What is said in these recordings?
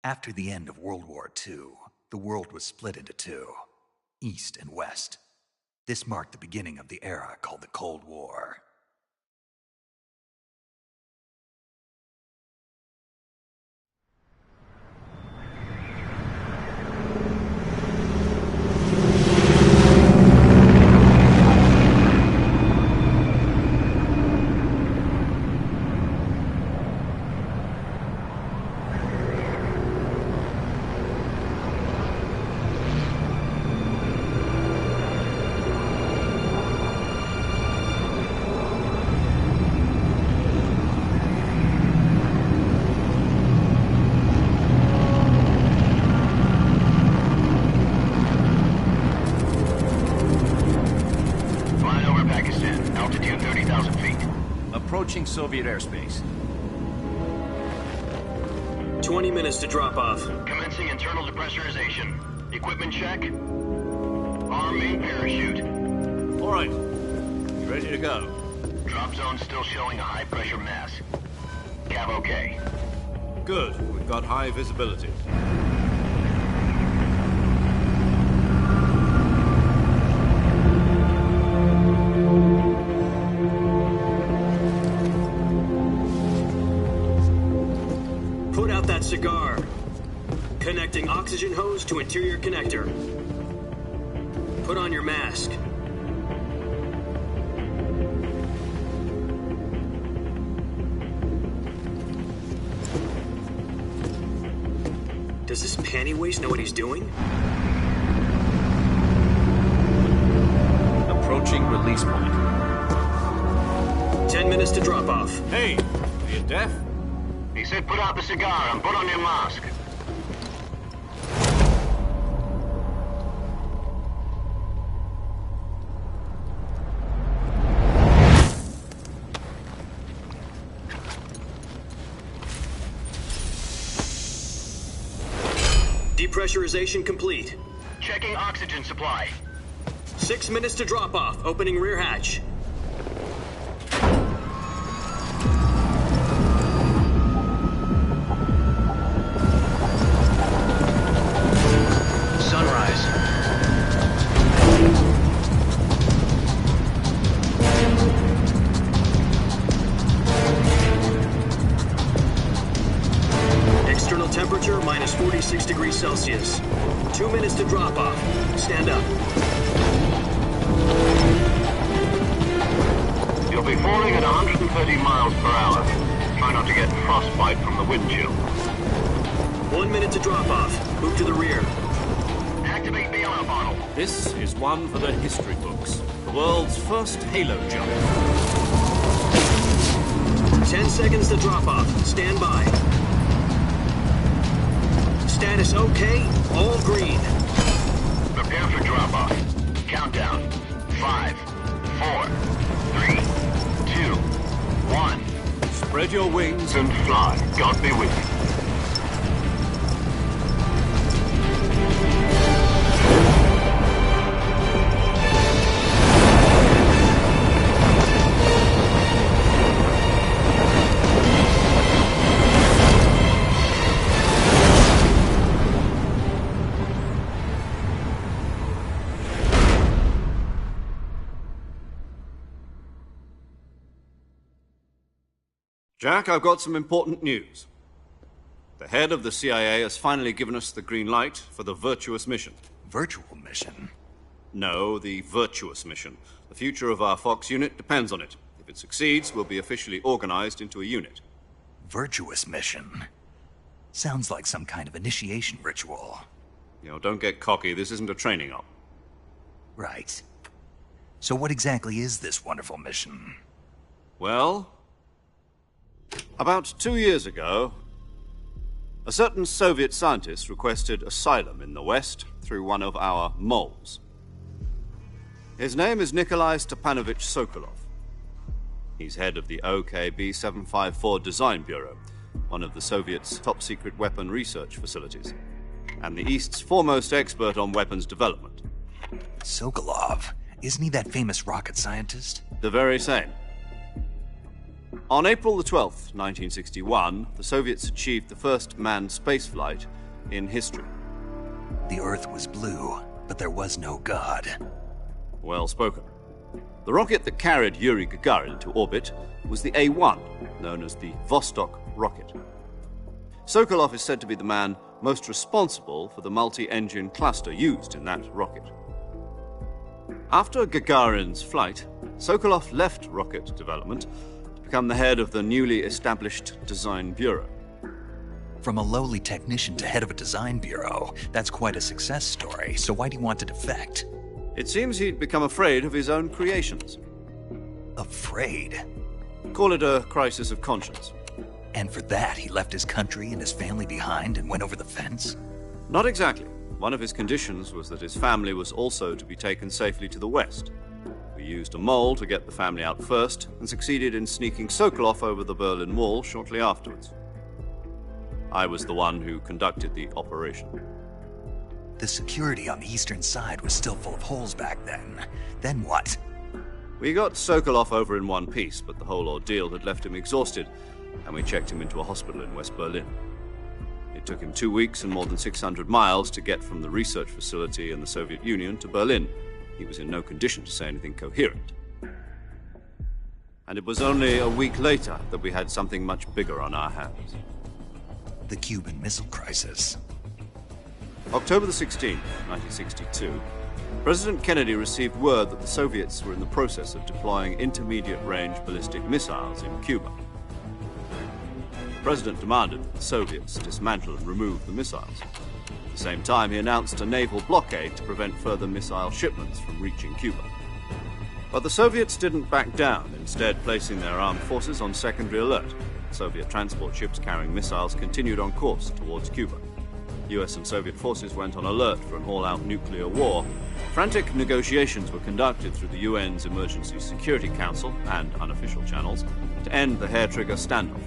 After the end of World War II, the world was split into two, East and West. This marked the beginning of the era called the Cold War. Pakistan. Altitude 30,000 feet. Approaching Soviet airspace. 20 minutes to drop off. Commencing internal depressurization. Equipment check. Arm main parachute. All right. You ready to go? Drop zone still showing a high pressure mass. Cav okay. Good. We've got high visibility. Put out that cigar. Connecting oxygen hose to interior connector. Put on your mask. Does this panty waste know what he's doing? Approaching release point. 10 minutes to drop off. Hey, are you deaf? He said put out the cigar and put on your mask. Depressurization complete. Checking oxygen supply. 6 minutes to drop off. Opening rear hatch. Sunrise. External temperature minus 46 degrees Celsius. 2 minutes to drop off. Stand up. You'll be falling at 130 miles per hour. Try not to get frostbite from the wind chill. 1 minute to drop off. Move to the rear. Activate bailout bottle. This is one for the history books. The world's first halo jump. 10 seconds to drop off. Stand by. Status okay. All green. Prepare for drop-off. Countdown. 5, 4, 3, 2, 1. Spread your wings And fly. God be with you. Jack, I've got some important news. The head of the CIA has finally given us the green light for the Virtuous mission. Virtual mission? No, the Virtuous mission. The future of our Fox unit depends on it. If it succeeds, we'll be officially organized into a unit. Virtuous mission? Sounds like some kind of initiation ritual. You know, don't get cocky. This isn't a training op. Right. So what exactly is this wonderful mission? Well, about 2 years ago, a certain Soviet scientist requested asylum in the West through one of our moles. His name is Nikolai Stepanovich Sokolov. He's head of the OKB-754 Design Bureau, one of the Soviets' top-secret weapon research facilities, and the East's foremost expert on weapons development. Sokolov? Isn't he that famous rocket scientist? The very same. On April the 12th, 1961, the Soviets achieved the first manned spaceflight in history. The Earth was blue, but there was no God. Well spoken. The rocket that carried Yuri Gagarin to orbit was the A-1, known as the Vostok rocket. Sokolov is said to be the man most responsible for the multi-engine cluster used in that rocket. After Gagarin's flight, Sokolov left rocket development to become the head of the newly established Design Bureau. From a lowly technician to head of a design bureau, that's quite a success story, so why do you want to defect? It seems he'd become afraid of his own creations. Afraid? Call it a crisis of conscience. And for that, he left his country and his family behind and went over the fence? Not exactly. One of his conditions was that his family was also to be taken safely to the West. We used a mole to get the family out first and succeeded in sneaking Sokolov over the Berlin Wall shortly afterwards. I was the one who conducted the operation. The security on the eastern side was still full of holes back then. Then what? We got Sokolov over in one piece, but the whole ordeal had left him exhausted, and we checked him into a hospital in West Berlin. It took him 2 weeks and more than 600 miles to get from the research facility in the Soviet Union to Berlin. He was in no condition to say anything coherent. And it was only a week later that we had something much bigger on our hands. The Cuban Missile Crisis. October the 16th, 1962, President Kennedy received word that the Soviets were in the process of deploying intermediate-range ballistic missiles in Cuba. The President demanded that the Soviets dismantle and remove the missiles. At the same time, he announced a naval blockade to prevent further missile shipments from reaching Cuba. But the Soviets didn't back down, instead placing their armed forces on secondary alert. Soviet transport ships carrying missiles continued on course towards Cuba. US and Soviet forces went on alert for an all-out nuclear war. Frantic negotiations were conducted through the UN's Emergency Security Council and unofficial channels to end the hair-trigger standoff.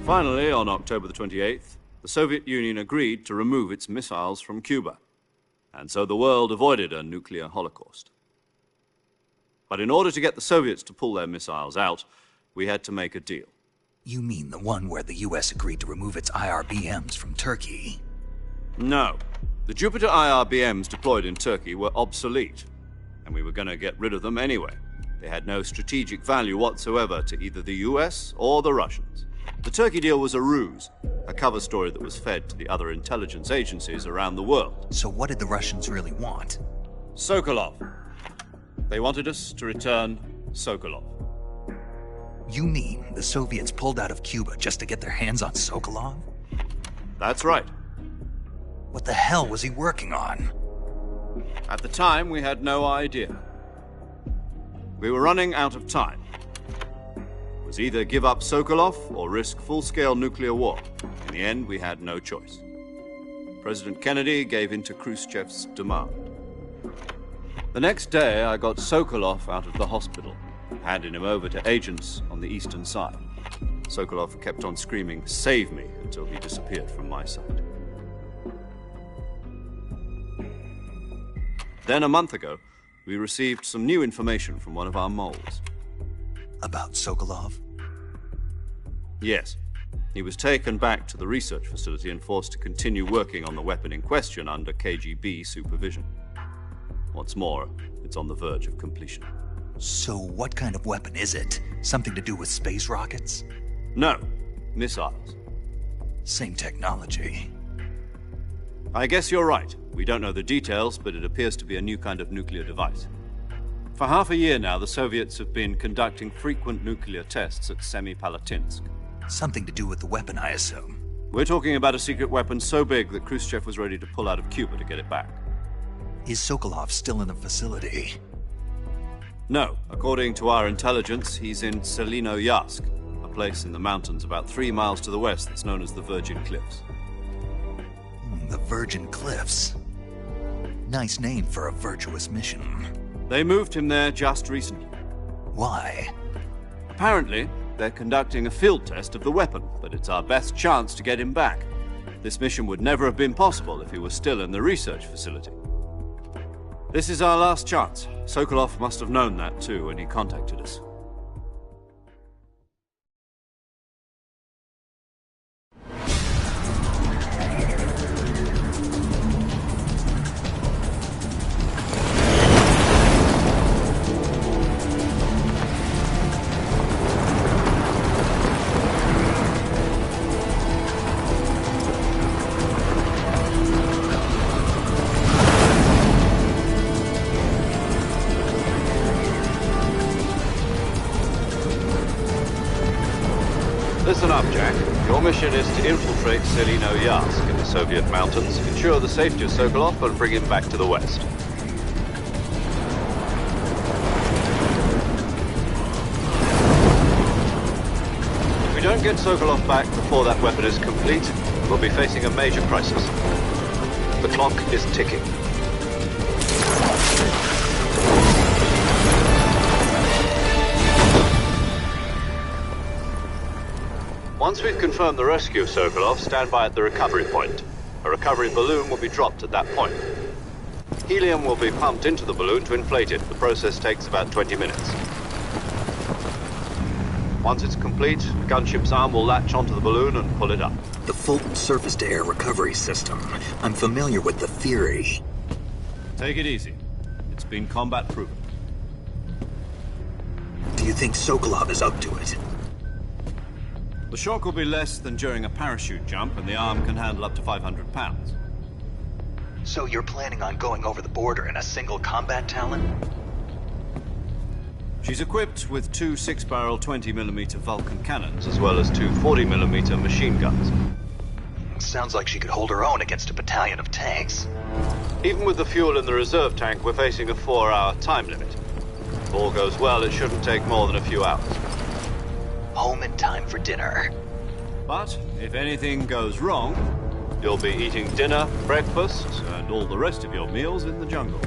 Finally, on October the 28th, the Soviet Union agreed to remove its missiles from Cuba, and so the world avoided a nuclear holocaust. But in order to get the Soviets to pull their missiles out, we had to make a deal. You mean the one where the US agreed to remove its IRBMs from Turkey? No. The Jupiter IRBMs deployed in Turkey were obsolete, and we were going to get rid of them anyway. They had no strategic value whatsoever to either the US or the Russians. The Turkey deal was a ruse, a cover story that was fed to the other intelligence agencies around the world. So what did the Russians really want? Sokolov. They wanted us to return Sokolov. You mean the Soviets pulled out of Cuba just to get their hands on Sokolov? That's right. What the hell was he working on? At the time, we had no idea. We were running out of time. It was either give up Sokolov or risk full-scale nuclear war. In the end, we had no choice. President Kennedy gave in to Khrushchev's demand. The next day, I got Sokolov out of the hospital, handing him over to agents on the eastern side. Sokolov kept on screaming, "Save me," until he disappeared from my sight. Then, a month ago, we received some new information from one of our moles. About Sokolov? Yes. He was taken back to the research facility and forced to continue working on the weapon in question under KGB supervision. What's more, it's on the verge of completion. So what kind of weapon is it? Something to do with space rockets? No, missiles. Same technology. I guess you're right. We don't know the details, but it appears to be a new kind of nuclear device. For half a year now, the Soviets have been conducting frequent nuclear tests at Semipalatinsk. Something to do with the weapon, I assume. We're talking about a secret weapon so big that Khrushchev was ready to pull out of Cuba to get it back. Is Sokolov still in the facility? No. According to our intelligence, he's in Selinoyarsk, a place in the mountains about 3 miles to the west that's known as the Virgin Cliffs. The Virgin Cliffs. Nice name for a virtuous mission. They moved him there just recently. Why? Apparently, they're conducting a field test of the weapon, but it's our best chance to get him back. This mission would never have been possible if he was still in the research facility. This is our last chance. Sokolov must have known that too when he contacted us. Listen up, Jack. Your mission is to infiltrate Selinoyarsk in the Soviet mountains, ensure the safety of Sokolov, and bring him back to the west. If we don't get Sokolov back before that weapon is complete, we'll be facing a major crisis. The clock is ticking. Once we've confirmed the rescue of Sokolov, stand by at the recovery point. A recovery balloon will be dropped at that point. Helium will be pumped into the balloon to inflate it. The process takes about 20 minutes. Once it's complete, the gunship's arm will latch onto the balloon and pull it up. The Fulton surface-to-air recovery system. I'm familiar with the theory. Take it easy. It's been combat-proven. Do you think Sokolov is up to it? The shock will be less than during a parachute jump, and the arm can handle up to 500 pounds. So you're planning on going over the border in a single combat Talon? She's equipped with two 6-barrel 20mm Vulcan cannons, as well as two 40mm machine guns. Sounds like she could hold her own against a battalion of tanks. Even with the fuel in the reserve tank, we're facing a 4-hour time limit. If all goes well, it shouldn't take more than a few hours. Home in time for dinner. But if anything goes wrong, you'll be eating dinner, breakfast, and all the rest of your meals in the jungle.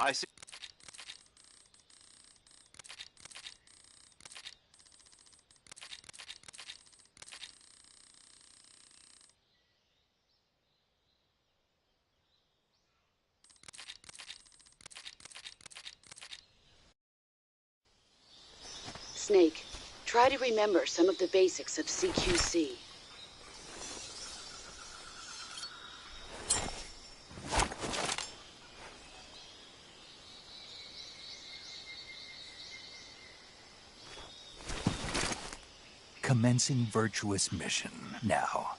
I see. Snake, try to remember some of the basics of CQC. Commencing virtuous mission now.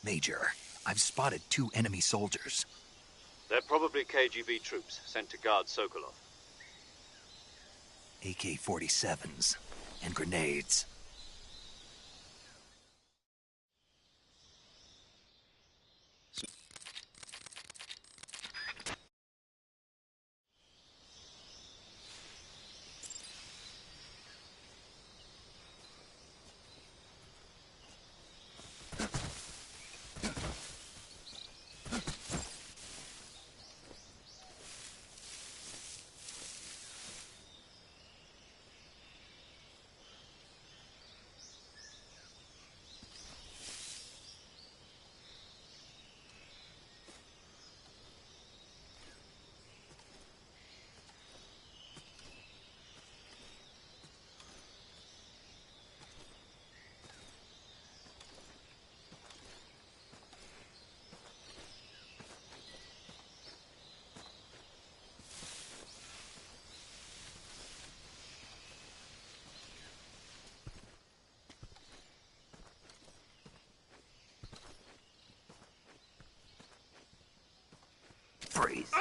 Major, I've spotted 2 enemy soldiers. They're probably KGB troops sent to guard Sokolov. AK-47s and grenades. Freeze.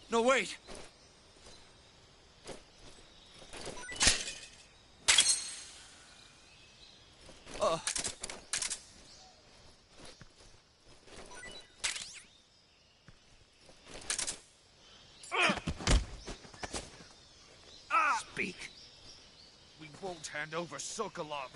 No, wait! Speak. We won't hand over Sokolov.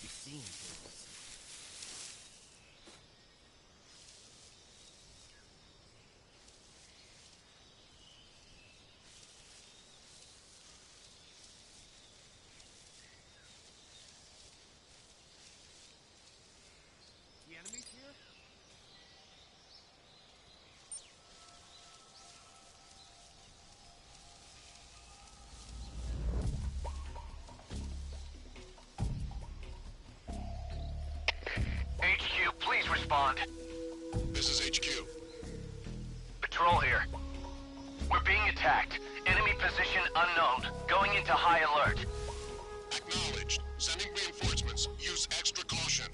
be seeing things. The enemies here? HQ, please respond. This is HQ. Patrol here. We're being attacked. Enemy position unknown. Going into high alert. Acknowledged. Sending reinforcements. Use extra caution.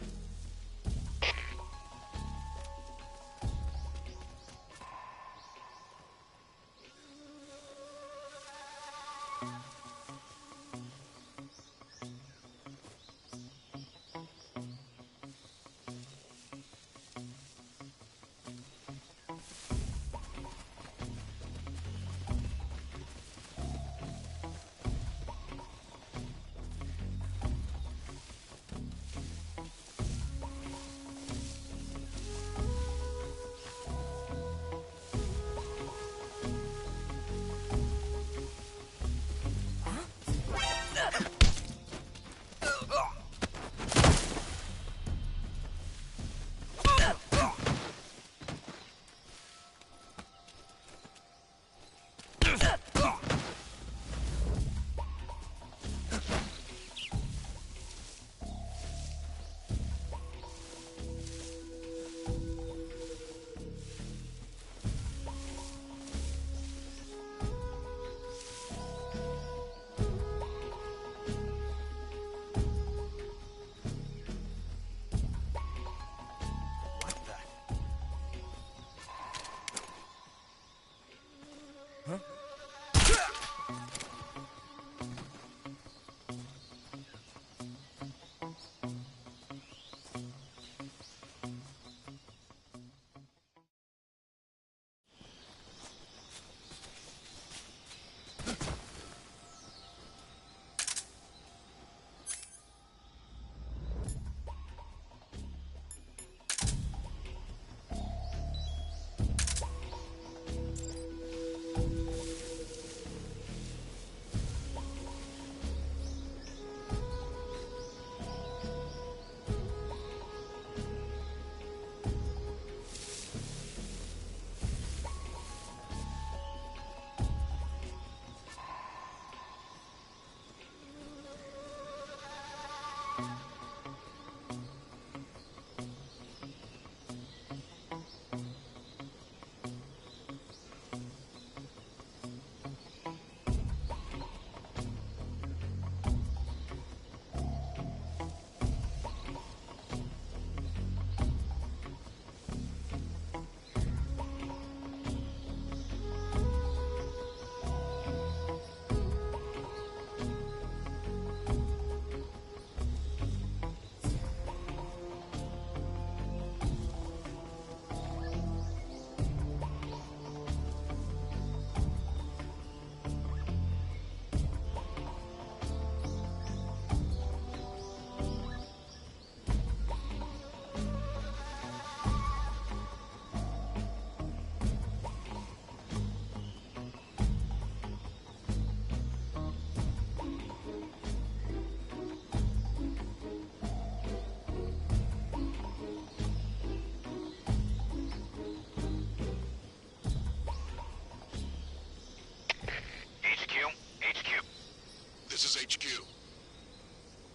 This is HQ.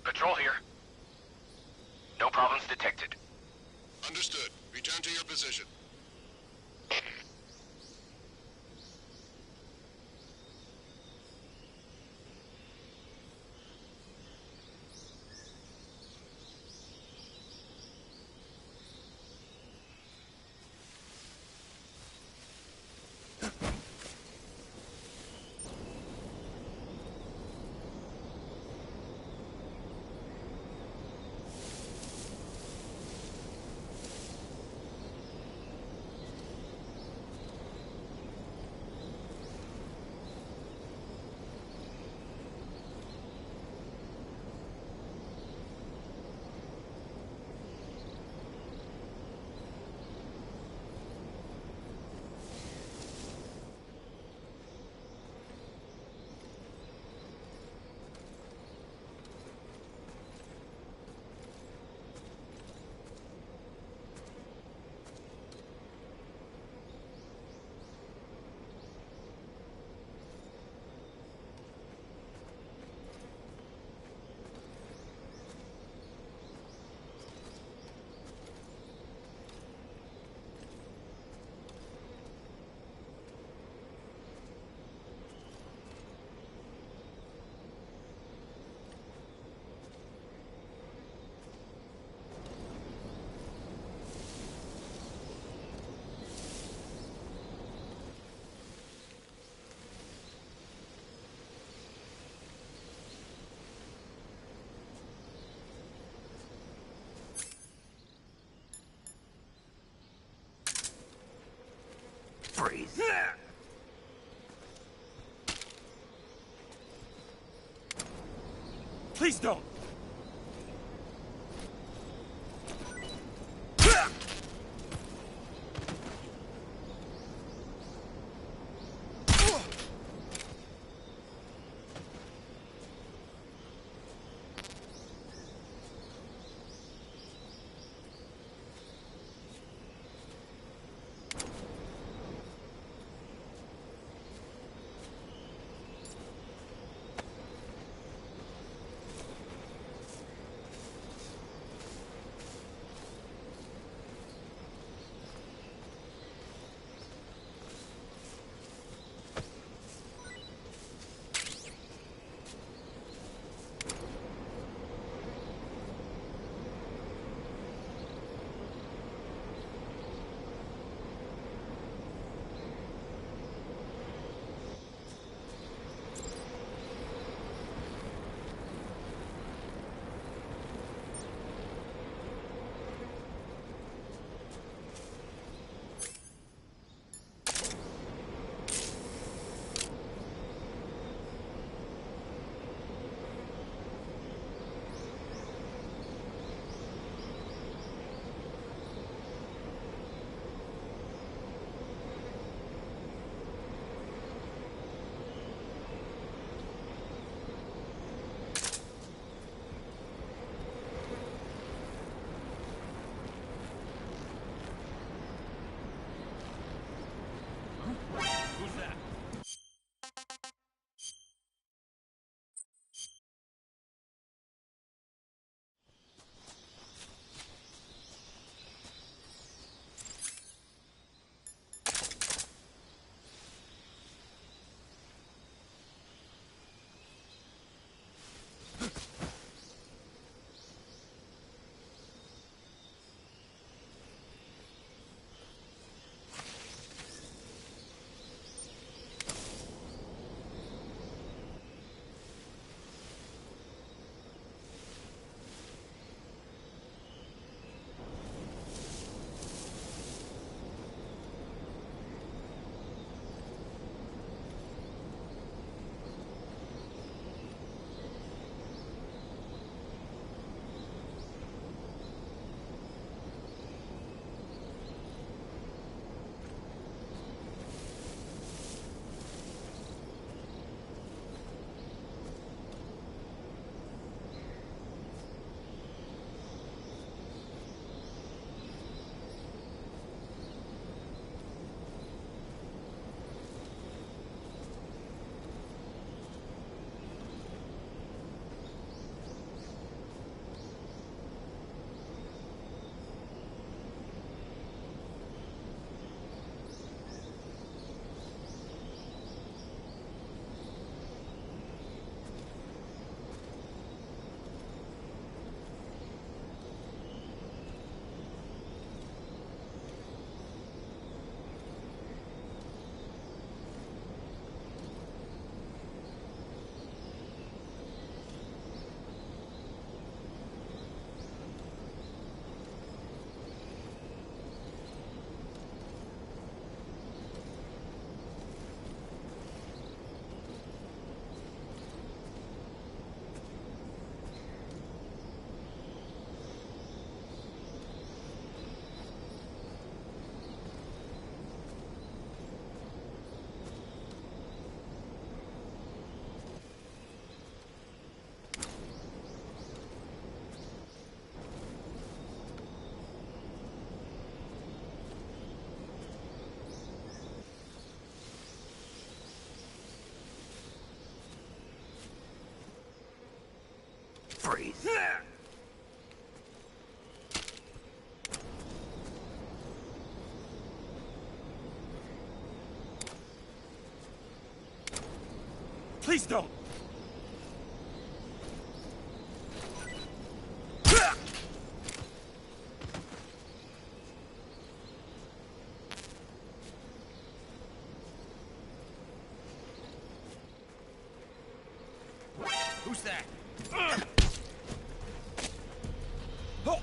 Patrol here. No problems detected. Understood. Return to your position. Please don't! Who's that? Freeze. Please don't! Who's that? Oh!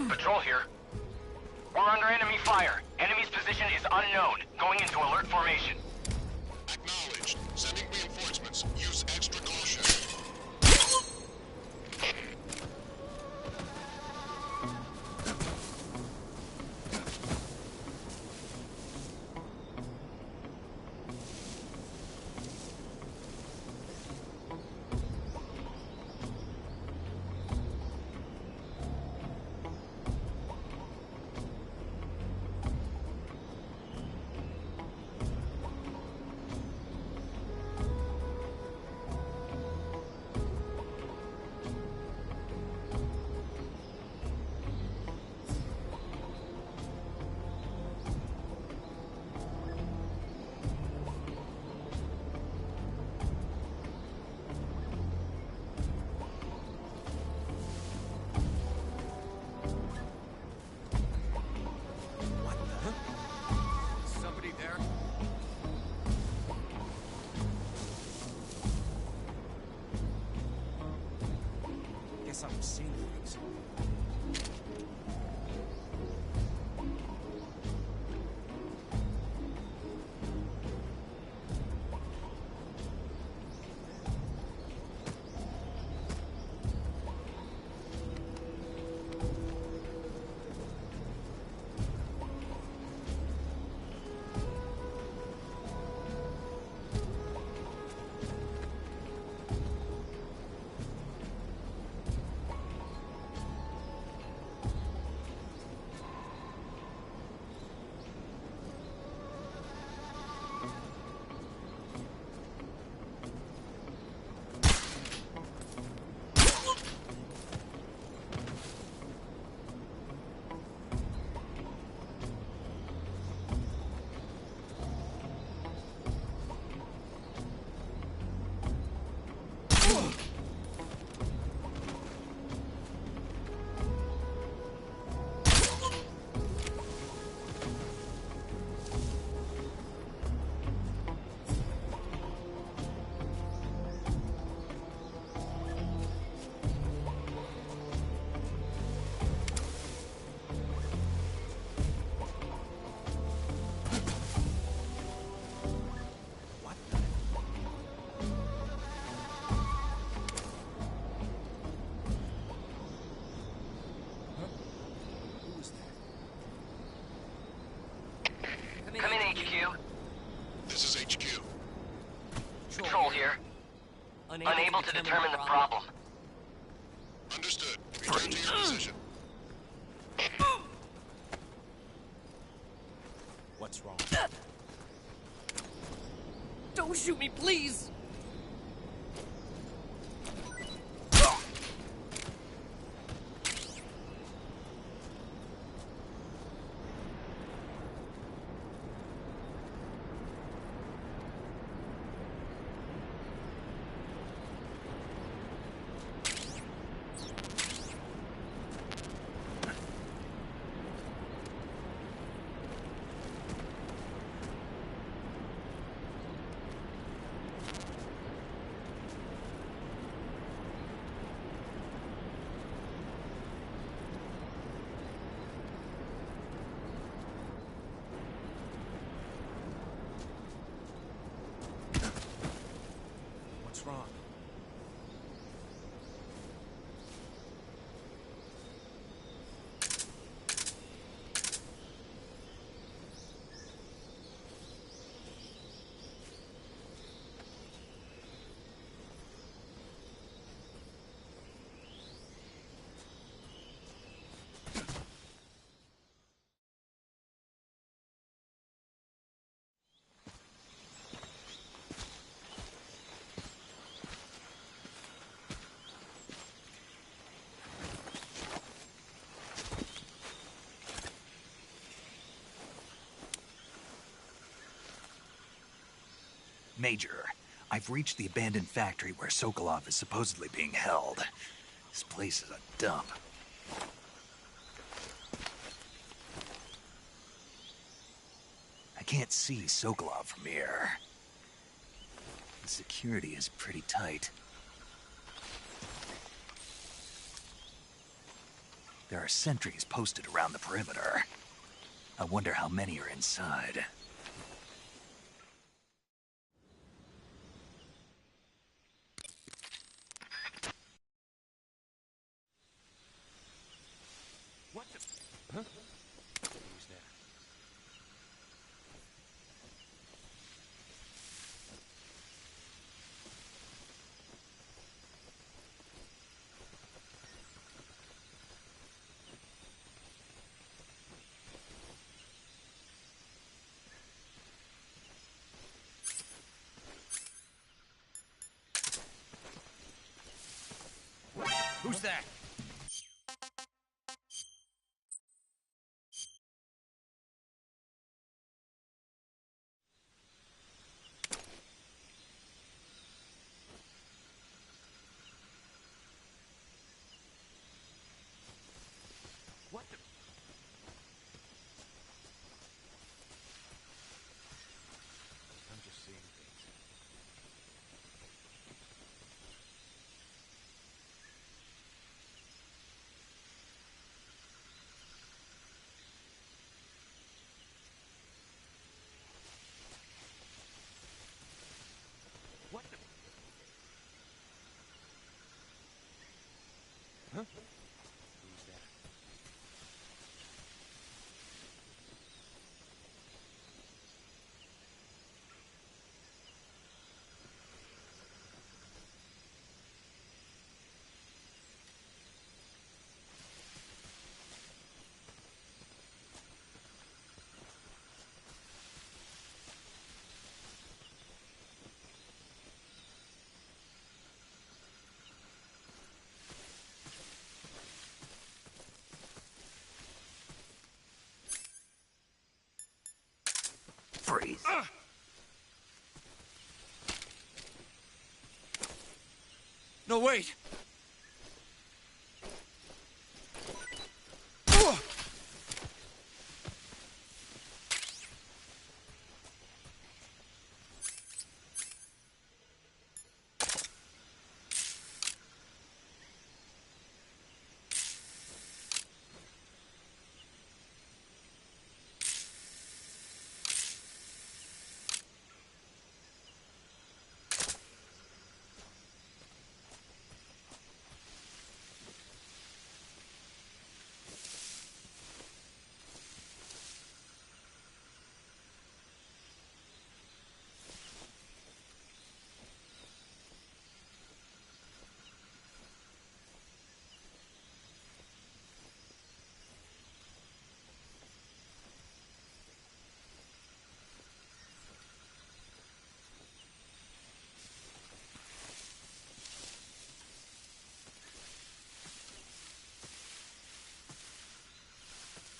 Patrol here. We're under enemy fire. Enemy's position is unknown. Going into alert formation. Acknowledged. Sending reinforcements. Use extra caution. Somebody there? Guess I'm seeing things. Come in, HQ. This is HQ. Patrol here. Unable to determine the problem. Understood. Return to your position. What's wrong? Don't shoot me, please! What's wrong? Major, I've reached the abandoned factory where Sokolov is supposedly being held. This place is a dump. I can't see Sokolov from here. The security is pretty tight. There are sentries posted around the perimeter. I wonder how many are inside. What the... Huh? Who's there? Who's that? What the... I'm just seeing things. What the... Huh? Who's that? Freeze. No, wait!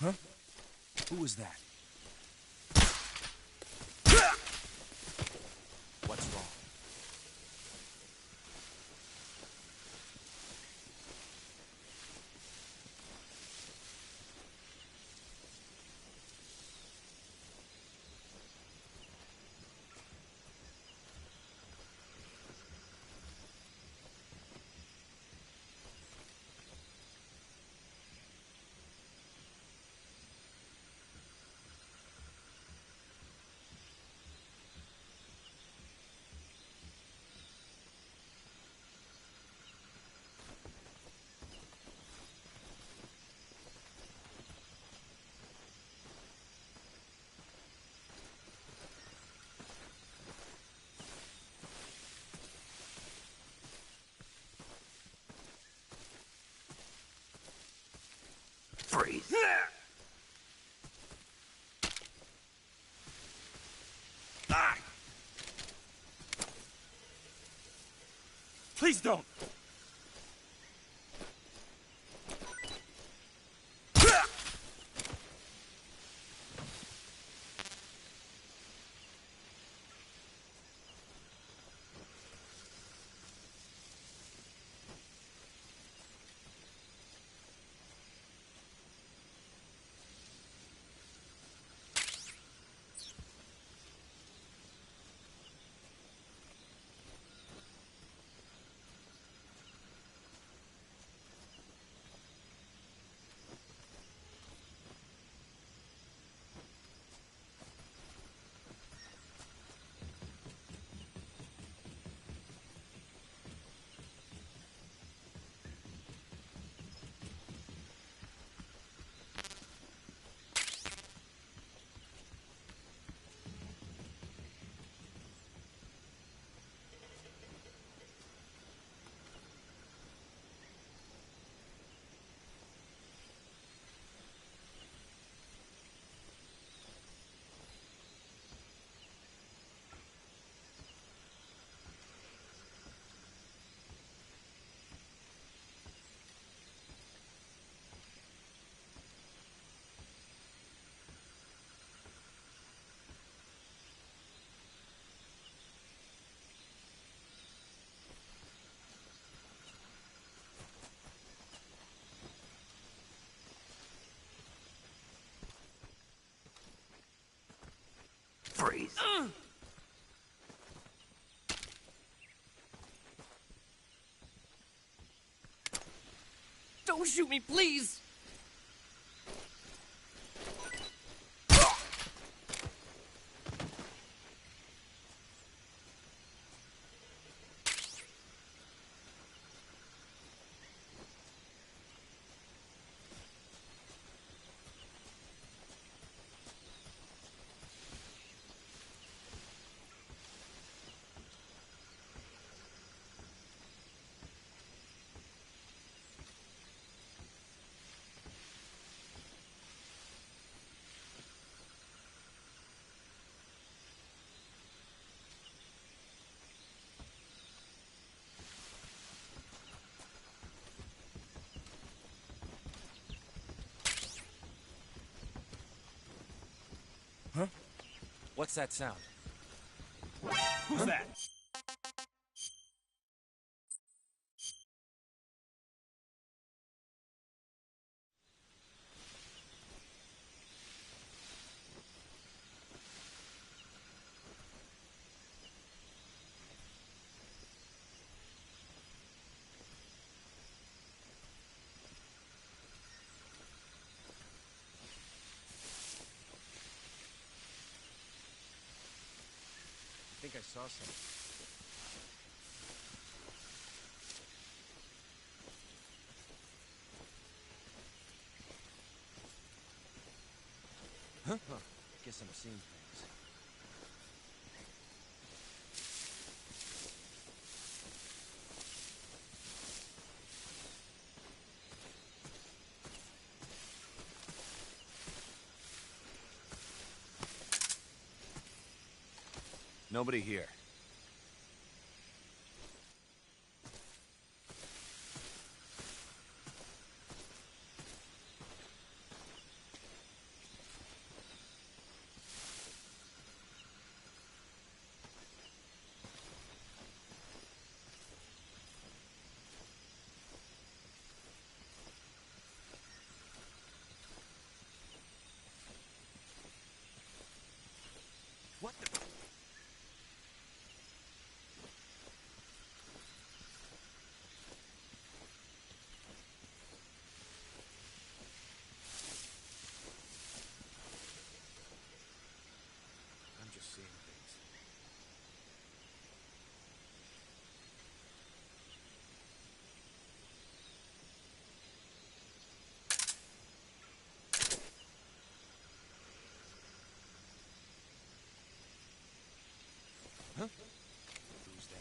Huh? Who was that? What's wrong? Freeze. Please don't! Freeze. Don't shoot me, please! Huh? What's that sound? Who's that? I think I saw something. Huh? Guess I'm seeing things. Nobody here. What the? I'm just seeing things. Huh? Who's that?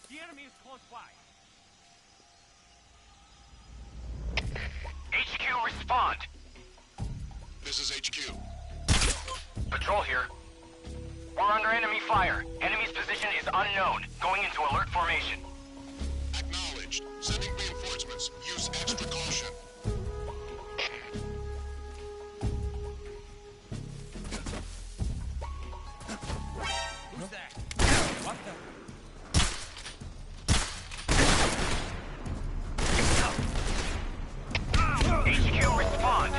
The enemy is close by. HQ, respond. This is HQ. Patrol here. We're under enemy fire. Enemy's position is unknown. Going into alert formation. Acknowledged. Sending reinforcements. Use extra caution. Who's that? What the? HQ, respond.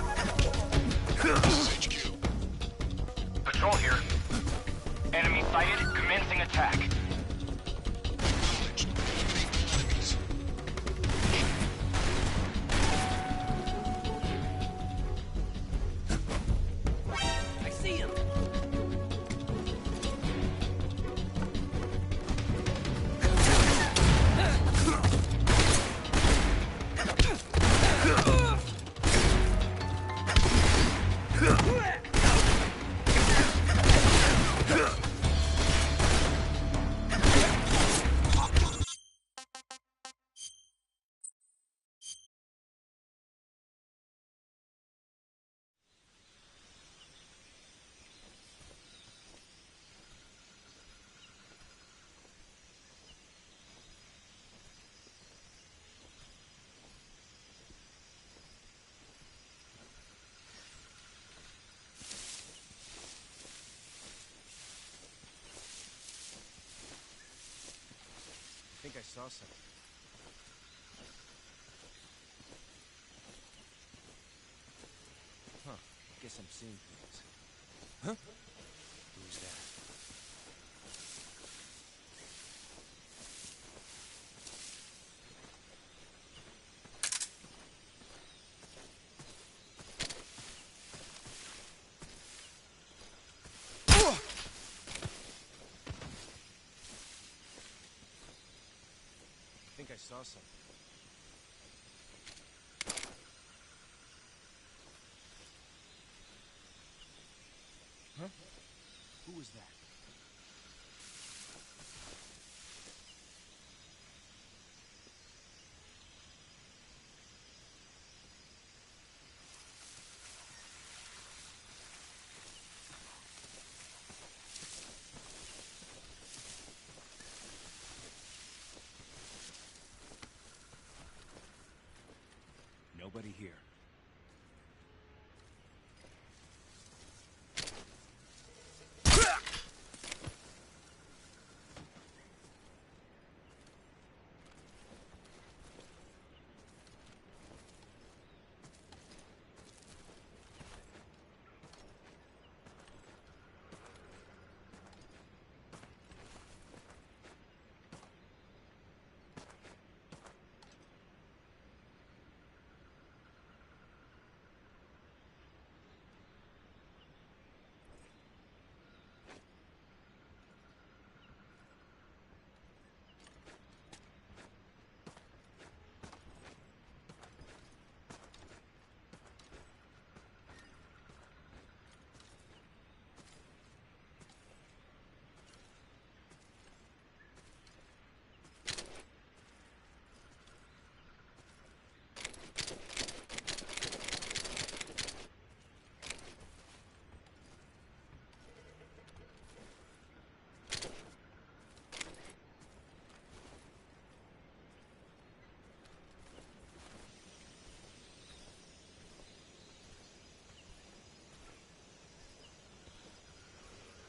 This is HQ. Patrol here. Enemy sighted. Commencing attack. Acknowledged. Eliminate enemies. I see him! saw something. Huh. Guess I'm seeing things. Huh? Who's that? I think I saw something. Huh? Who was that? Nobody here.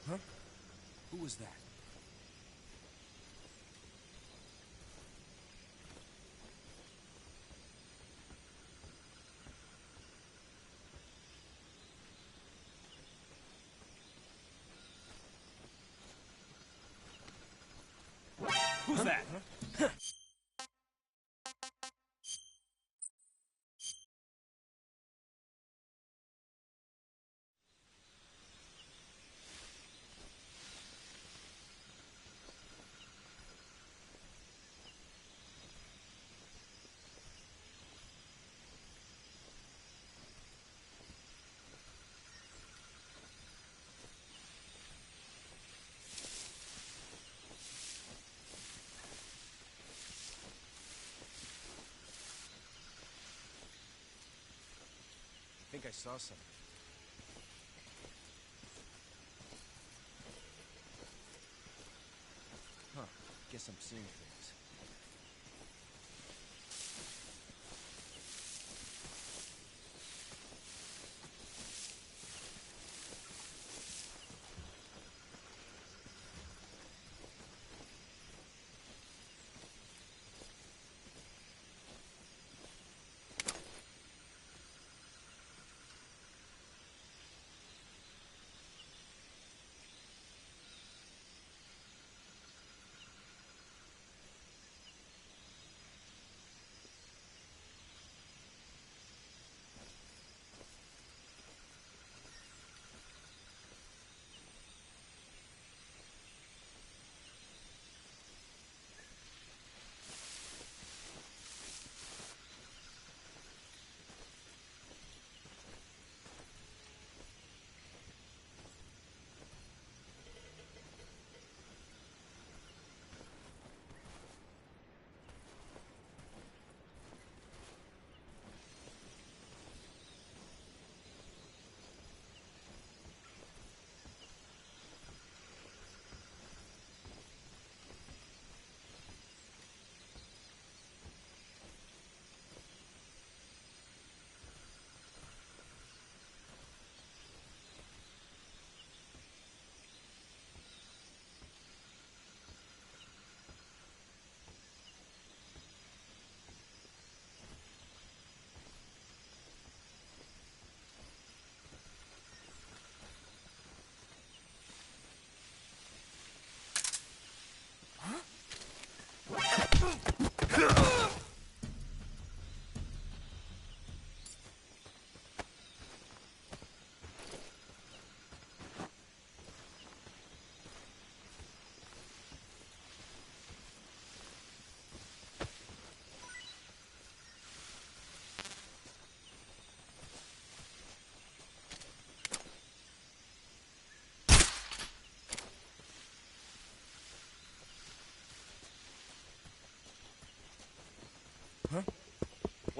Huh? Who was that? Who's that? Huh? I think I saw something. Huh. Guess I'm seeing things.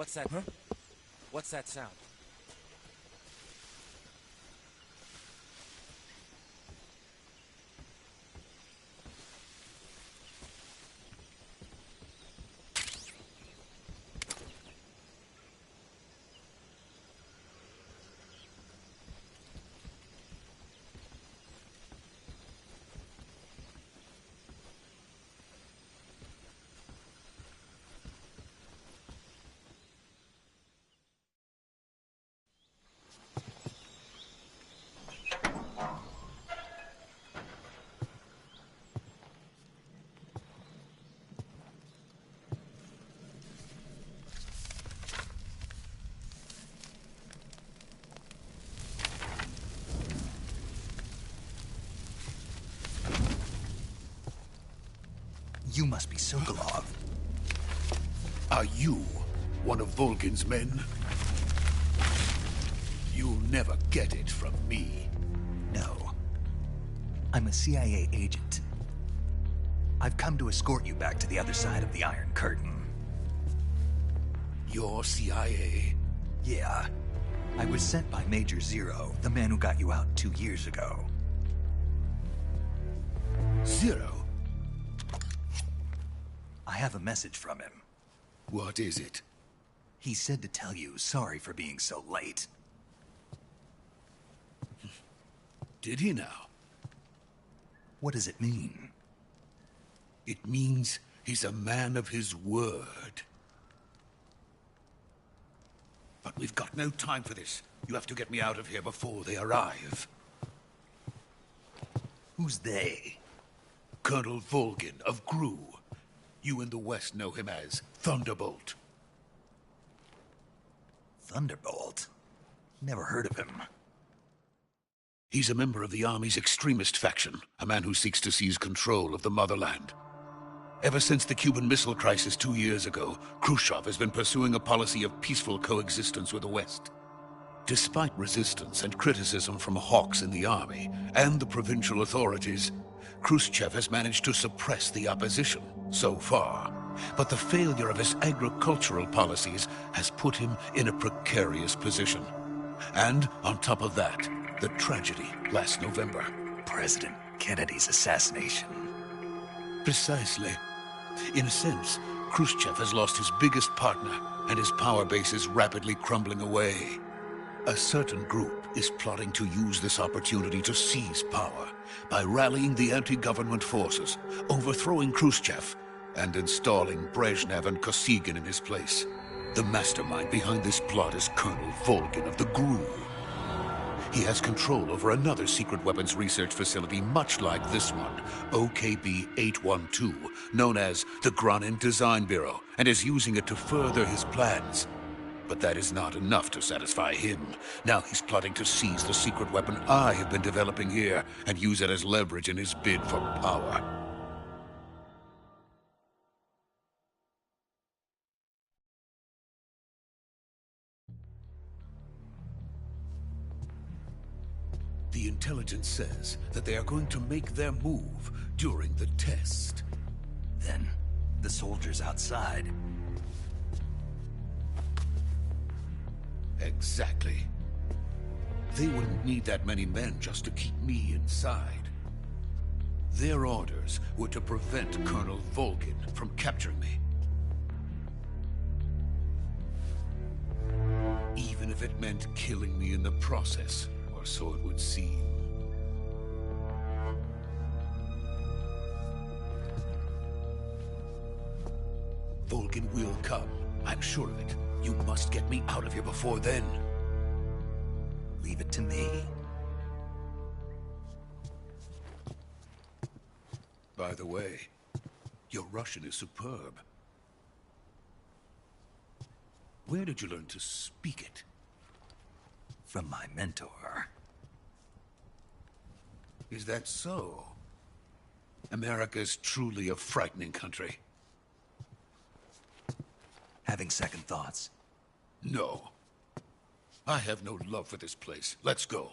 What's that? Huh? What's that sound? You must be Sokolov. Are you one of Volgin's men? You'll never get it from me. No. I'm a CIA agent. I've come to escort you back to the other side of the Iron Curtain. You're CIA? Yeah. I was sent by Major Zero, the man who got you out 2 years ago. Zero? I have a message from him. What is it? He said to tell you sorry for being so late. Did he now? What does it mean? It means he's a man of his word. But we've got no time for this. You have to get me out of here before they arrive. Who's they? Colonel Volgin of GRU. You in the West know him as Thunderbolt. Thunderbolt? Never heard of him. He's a member of the Army's extremist faction, a man who seeks to seize control of the motherland. Ever since the Cuban Missile Crisis 2 years ago, Khrushchev has been pursuing a policy of peaceful coexistence with the West. Despite resistance and criticism from hawks in the Army and the provincial authorities, Khrushchev has managed to suppress the opposition, so far. But the failure of his agricultural policies has put him in a precarious position. And on top of that, the tragedy last November. President Kennedy's assassination. Precisely. In a sense, Khrushchev has lost his biggest partner, and his power base is rapidly crumbling away. A certain group is plotting to use this opportunity to seize power by rallying the anti-government forces, overthrowing Khrushchev, and installing Brezhnev and Kosygin in his place. The mastermind behind this plot is Colonel Volgin of the GRU. He has control over another secret weapons research facility much like this one, OKB-812, known as the Granin Design Bureau, and is using it to further his plans. But that is not enough to satisfy him. Now he's plotting to seize the secret weapon I have been developing here and use it as leverage in his bid for power. The intelligence says that they are going to make their move during the test. Then, the soldiers outside. Exactly. They wouldn't need that many men just to keep me inside. Their orders were to prevent Colonel Volgin from capturing me. Even if it meant killing me in the process, or so it would seem. Volgin will come, I'm sure of it. You must get me out of here before then. Leave it to me. By the way, your Russian is superb. Where did you learn to speak it? From my mentor. Is that so? America's truly a frightening country. Having second thoughts? No. I have no love for this place. Let's go.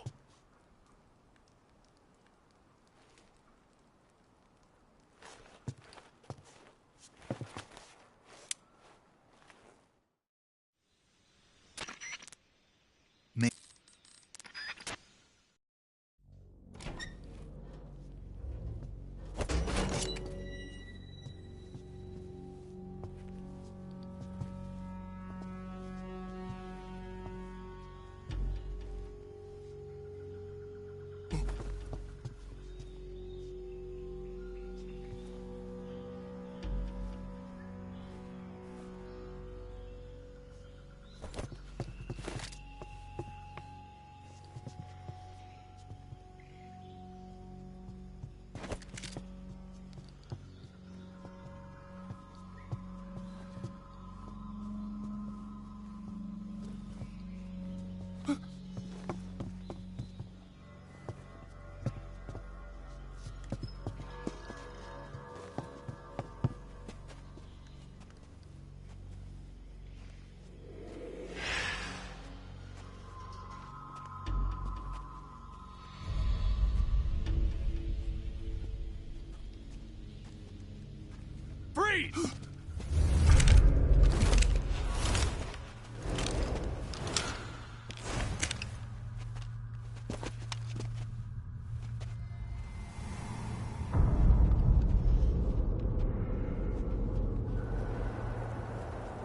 Freeze!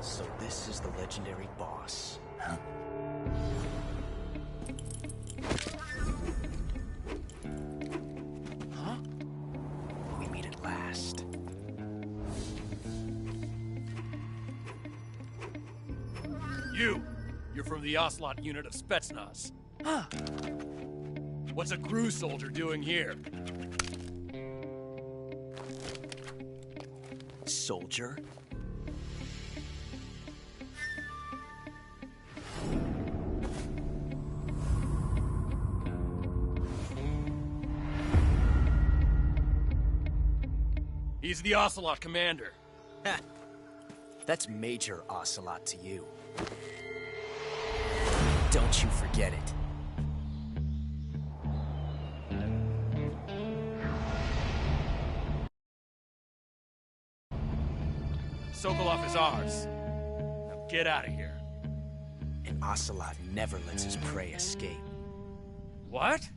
So this is the legendary boss. Huh? Huh? We meet at last. You're from the Ocelot unit of Spetsnaz. Huh. What's a crew soldier doing here? Soldier? He's the Ocelot commander. Ha! That's Major Ocelot to you. Don't you forget it. Sokolov is ours. Now get out of here. And Ocelot never lets his prey escape. What?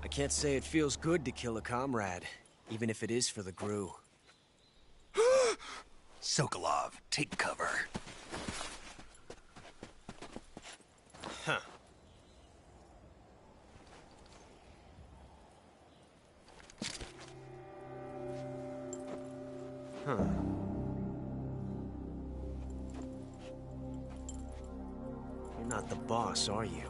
I can't say it feels good to kill a comrade, even if it is for the GRU. Sokolov, take cover. Huh. Huh. You're not the boss, are you?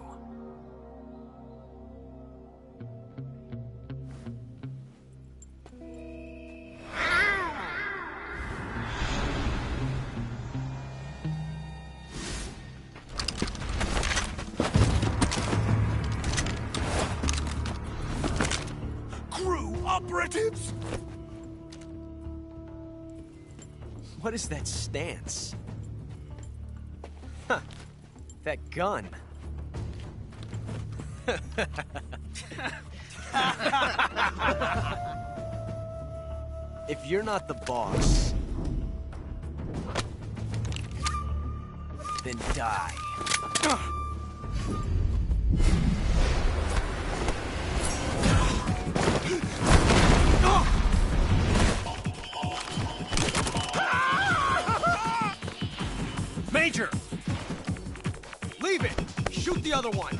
Operatives! What is that stance? Huh. That gun. If you're not the boss, then die. Major! Leave it! Shoot the other one!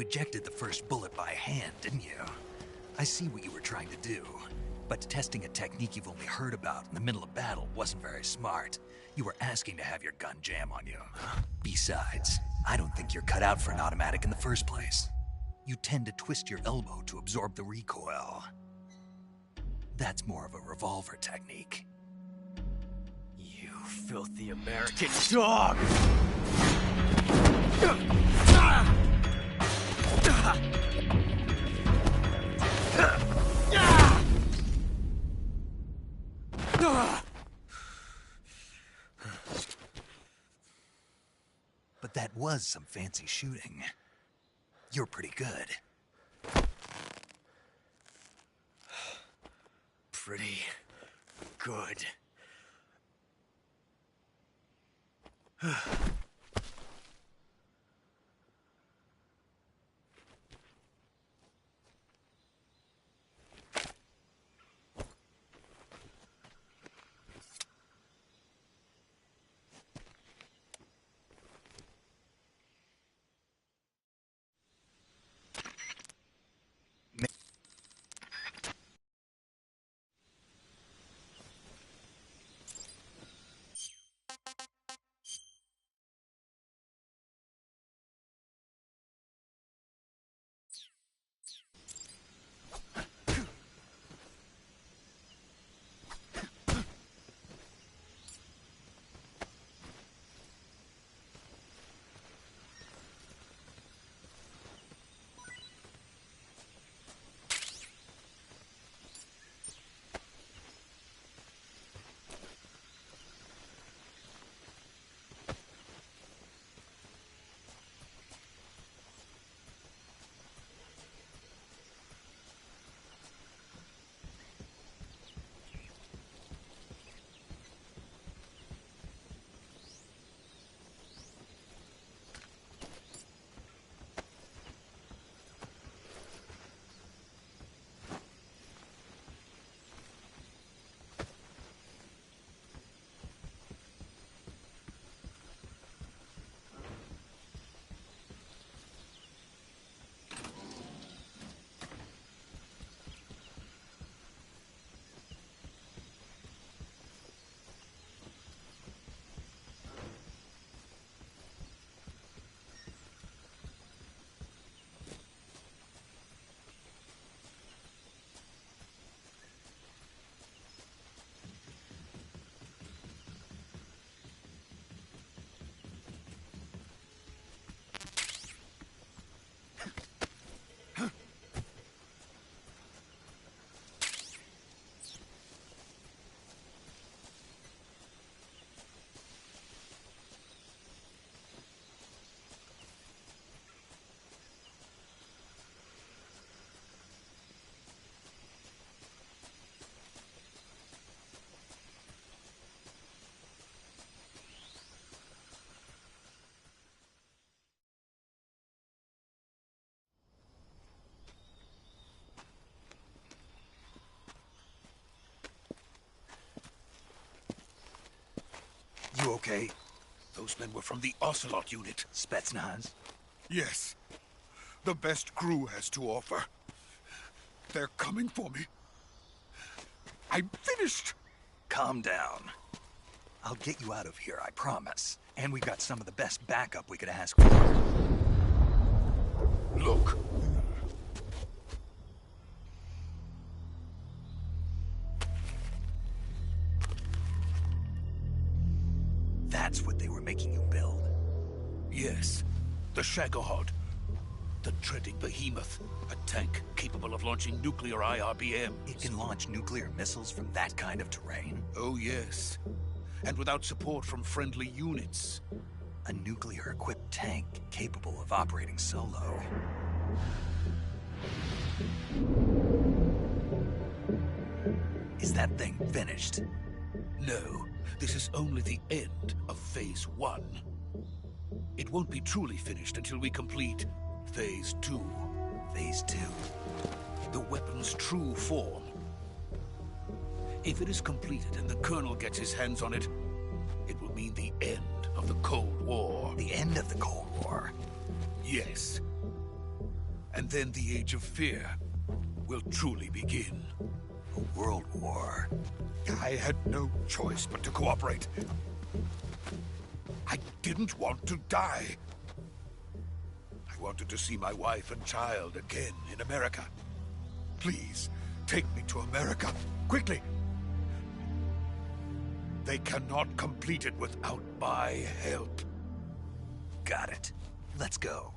ejected the first bullet by hand, didn't you? I see what you were trying to do. But testing a technique you've only heard about in the middle of battle wasn't very smart. You were asking to have your gun jam on you. Besides, I don't think you're cut out for an automatic in the first place. You tend to twist your elbow to absorb the recoil. That's more of a revolver technique. You filthy American dog! But that was some fancy shooting. You're pretty good. Pretty good. You okay? Those men were from the Ocelot unit. Spetsnaz? Yes. The best crew has to offer. They're coming for me. I'm finished. Calm down. I'll get you out of here, I promise. And we've got some of the best backup we could ask for. Look. That's what they were making you build? Yes. The Shagohod. The treading behemoth. A tank capable of launching nuclear IRBMs. It can launch nuclear missiles from that kind of terrain? Oh, yes. And without support from friendly units. A nuclear-equipped tank capable of operating solo. Is that thing finished? No. This is only the end of Phase 1. It won't be truly finished until we complete Phase 2. Phase 2? The weapon's true form. If it is completed and the Colonel gets his hands on it, it will mean the end of the Cold War. The end of the Cold War? Yes. And then the Age of Fear will truly begin. A world war. I had no choice but to cooperate. I didn't want to die. I wanted to see my wife and child again in America. Please, take me to America, quickly. They cannot complete it without my help. Got it. Let's go.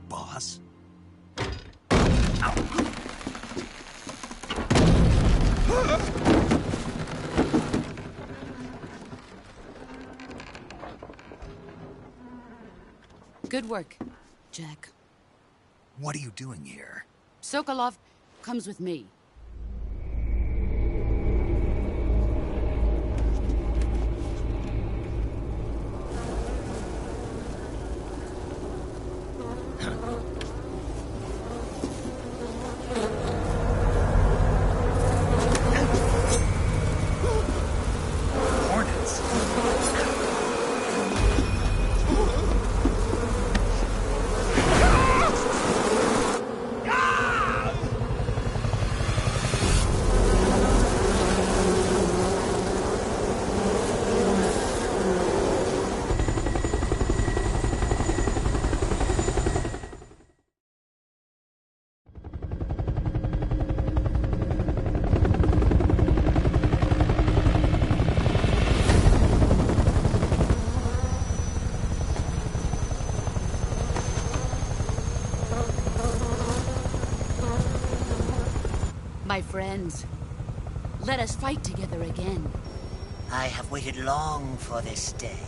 Boss? Good work, Jack. What are you doing here? Sokolov comes with me. My friends, let us fight together again. I have waited long for this day.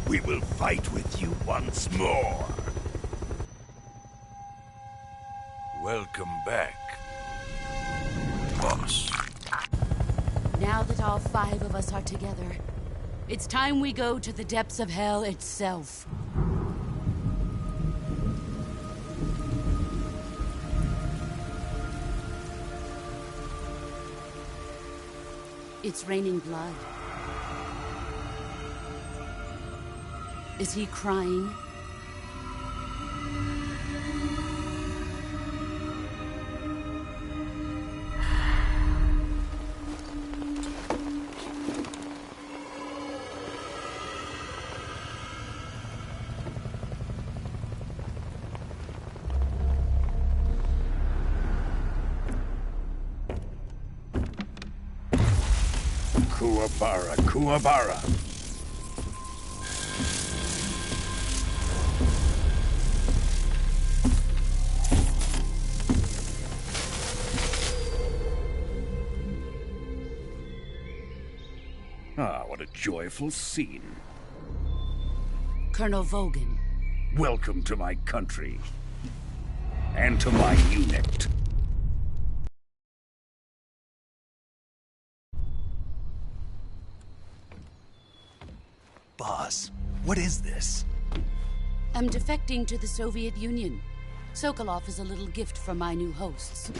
We will fight with you once more. Welcome back, boss. Now that all 5 of us are together, it's time we go to the depths of hell itself. It's raining blood. Is he crying? Kuwabara, Kuwabara. Ah, what a joyful scene. Colonel Vogan. Welcome to my country. And to my unit. Boss, what is this? I'm defecting to the Soviet Union. Sokolov is a little gift from my new hosts.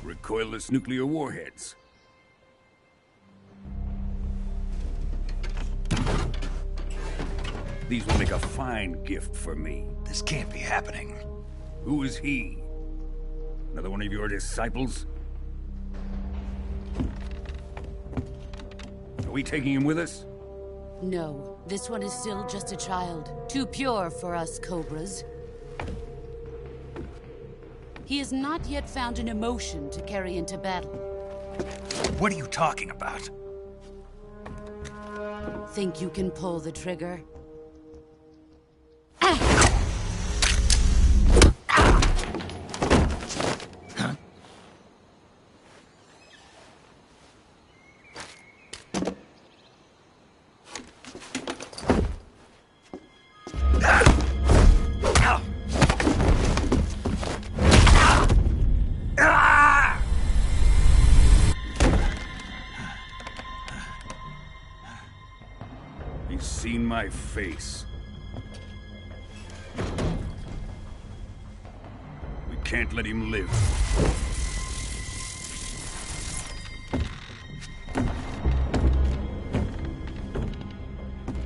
Recoilless nuclear warheads. These will make a fine gift for me. This can't be happening. Who is he? Another one of your disciples? Are we taking him with us? No, this one is still just a child. Too pure for us Cobras. He has not yet found an emotion to carry into battle. What are you talking about? Think you can pull the trigger? He's seen my face. We can't let him live.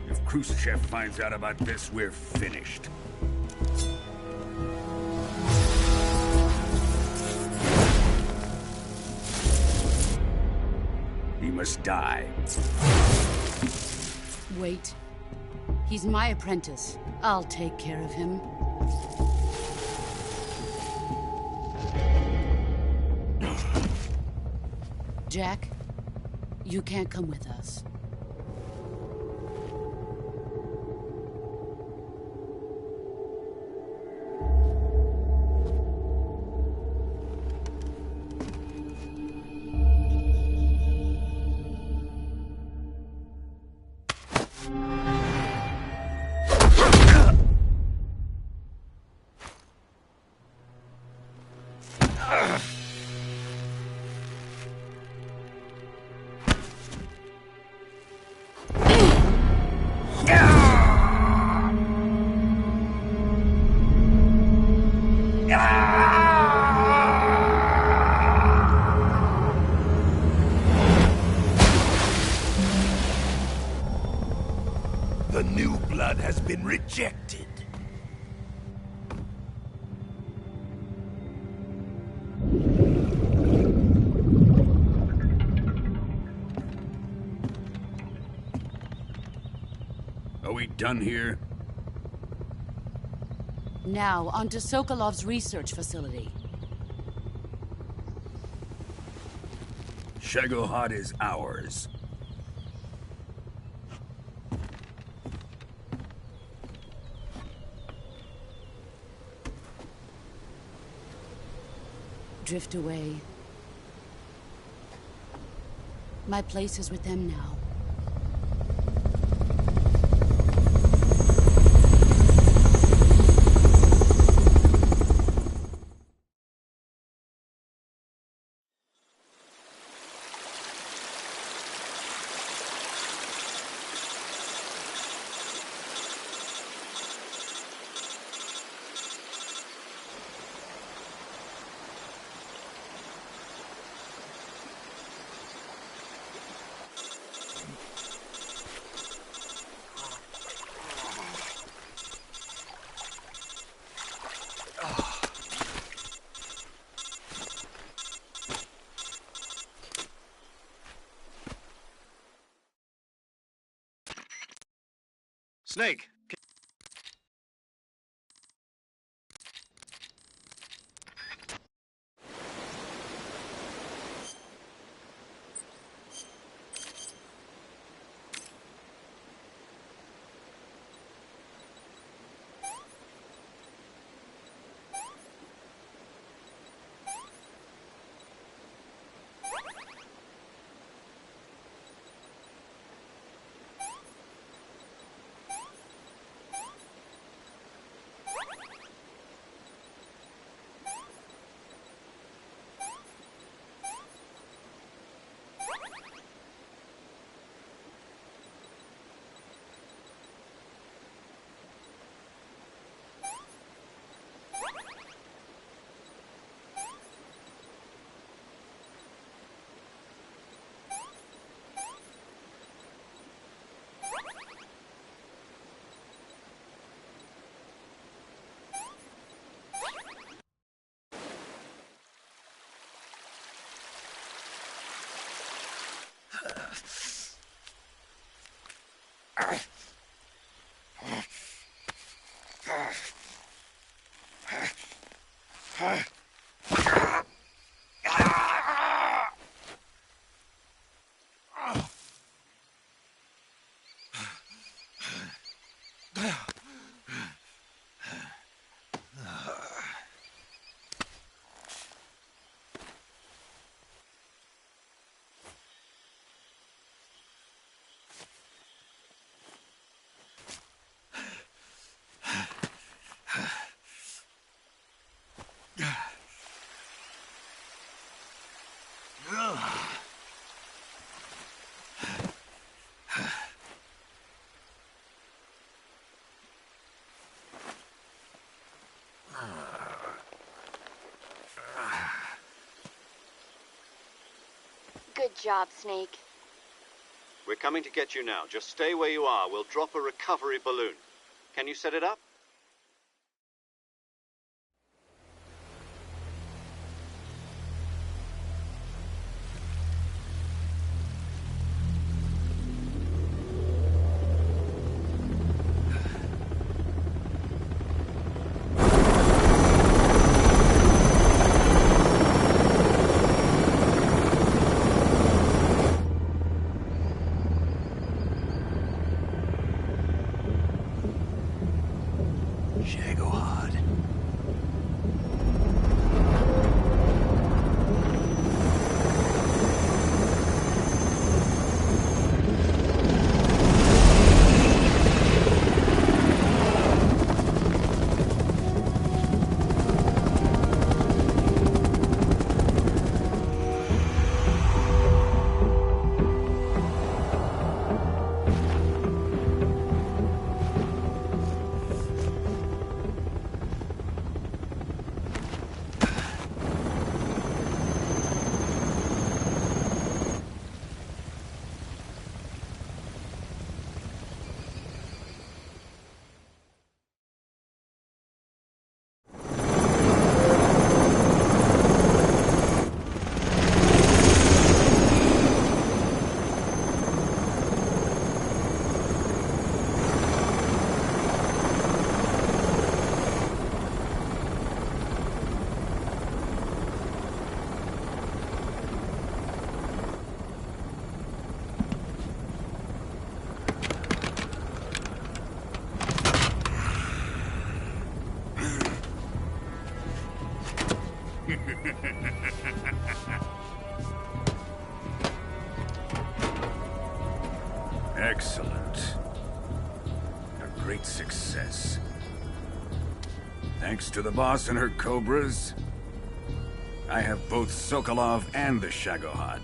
If Khrushchev finds out about this, we're finished. He must die. Wait. He's my apprentice. I'll take care of him. Jack, you can't come with us. The new blood has been rejected. Are we done here? Now, onto Sokolov's research facility. Shagohod is ours. Drift away. My place is with them now. Snake! Good job, Snake. We're coming to get you now. Just stay where you are. We'll drop a recovery balloon. Can you set it up? Excellent. A great success. Thanks to the boss and her Cobras, I have both Sokolov and the Shagohod.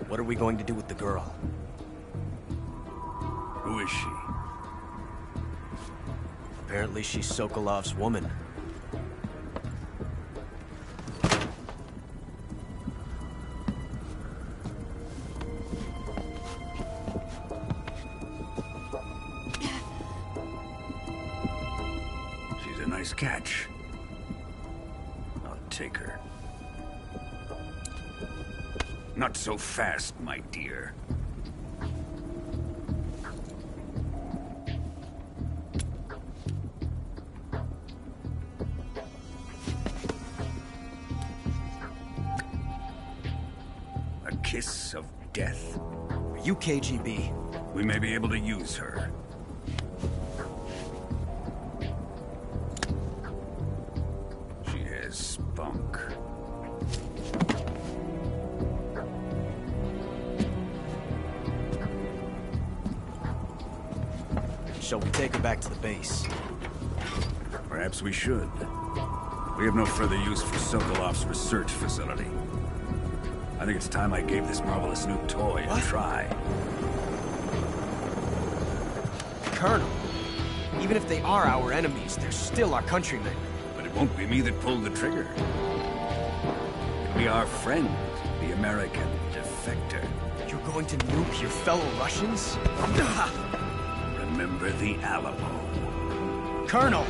What are we going to do with the girl? Who is she? Apparently she's Sokolov's woman. She's a nice catch. I'll take her. Not so fast, my dear. A kiss of death? Are you KGB? We may be able to use her. She has spunk. Shall we take her back to the base? Perhaps we should. We have no further use for Sokolov's research facility. I think it's time I gave this marvelous new toy a try. Colonel, even if they are our enemies, they're still our countrymen. But it won't be me that pulled the trigger. It'll be our friend, the American defector. You're going to nuke your fellow Russians? Remember the Alamo. Colonel!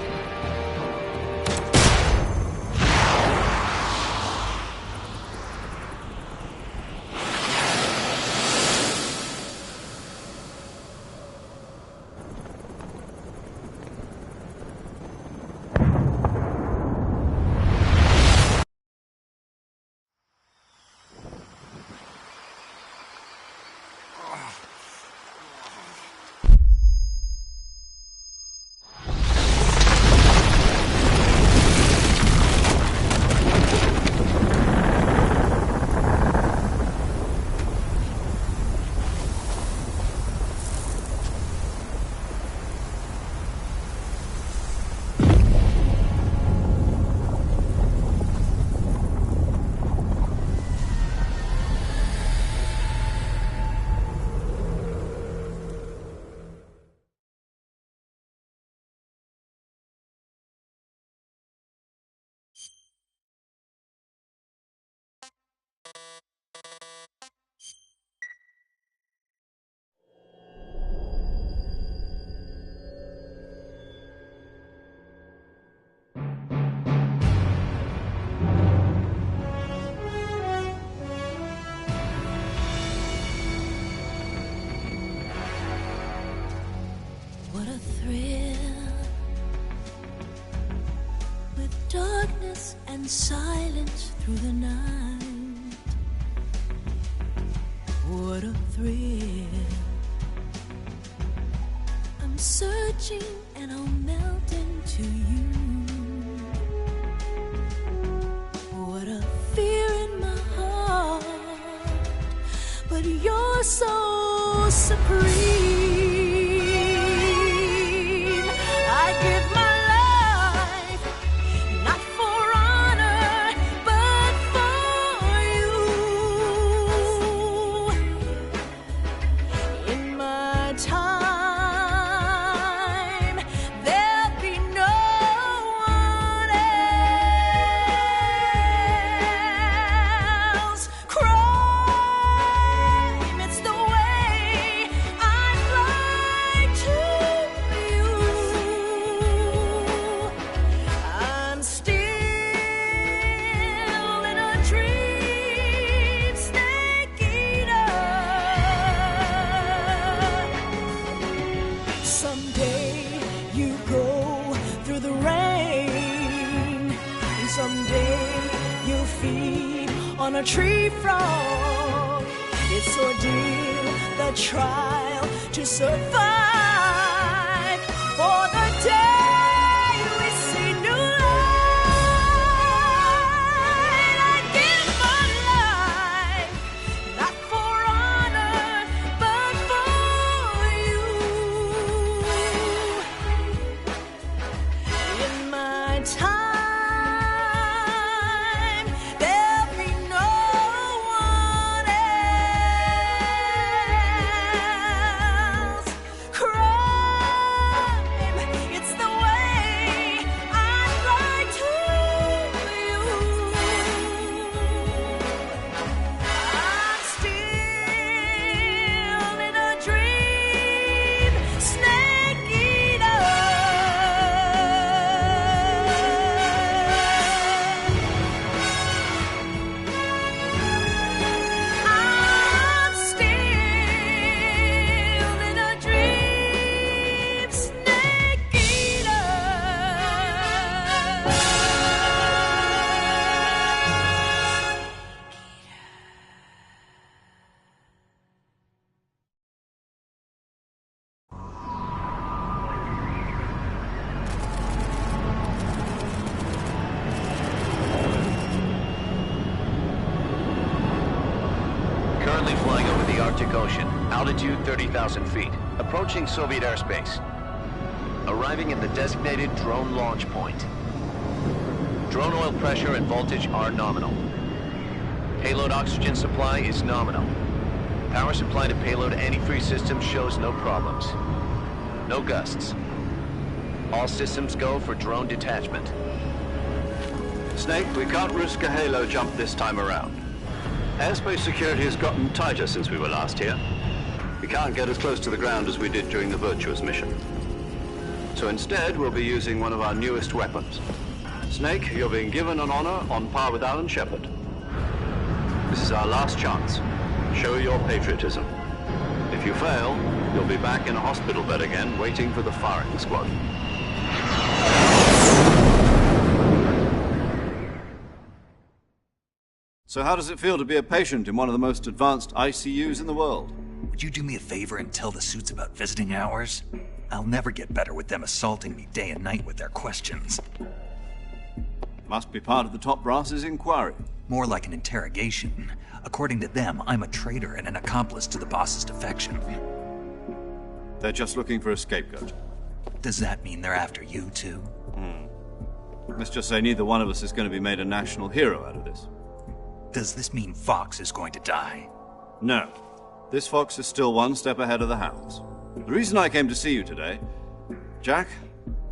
What a thrill, with darkness and silence through the night. What a thrill, I'm searching and I'll melt into you. What a fear in my heart, but you're so supreme. On a tree frog, it's ordeal, the trial to survive. For the day we see new light, I'd give my life, not for honor, but for you. In my time, flying over the Arctic Ocean, altitude 30,000 feet, approaching Soviet airspace. Arriving at the designated drone launch point. Drone oil pressure and voltage are nominal. Payload oxygen supply is nominal. Power supply to payload antifreeze system shows no problems. No gusts. All systems go for drone detachment. Snake, we can't risk a halo jump this time around. Airspace security has gotten tighter since we were last here. We can't get as close to the ground as we did during the Virtuous mission. So instead, we'll be using one of our newest weapons. Snake, you're being given an honor on par with Alan Shepard. This is our last chance. Show your patriotism. If you fail, you'll be back in a hospital bed again, waiting for the firing squad. So how does it feel to be a patient in one of the most advanced ICUs in the world? Would you do me a favor and tell the suits about visiting hours? I'll never get better with them assaulting me day and night with their questions. Must be part of the top brass's inquiry. More like an interrogation. According to them, I'm a traitor and an accomplice to the boss's defection. They're just looking for a scapegoat. Does that mean they're after you, too? Let's just say neither one of us is going to be made a national hero out of this. Does this mean Fox is going to die? No. This Fox is still one step ahead of the Hounds. The reason I came to see you today... Jack,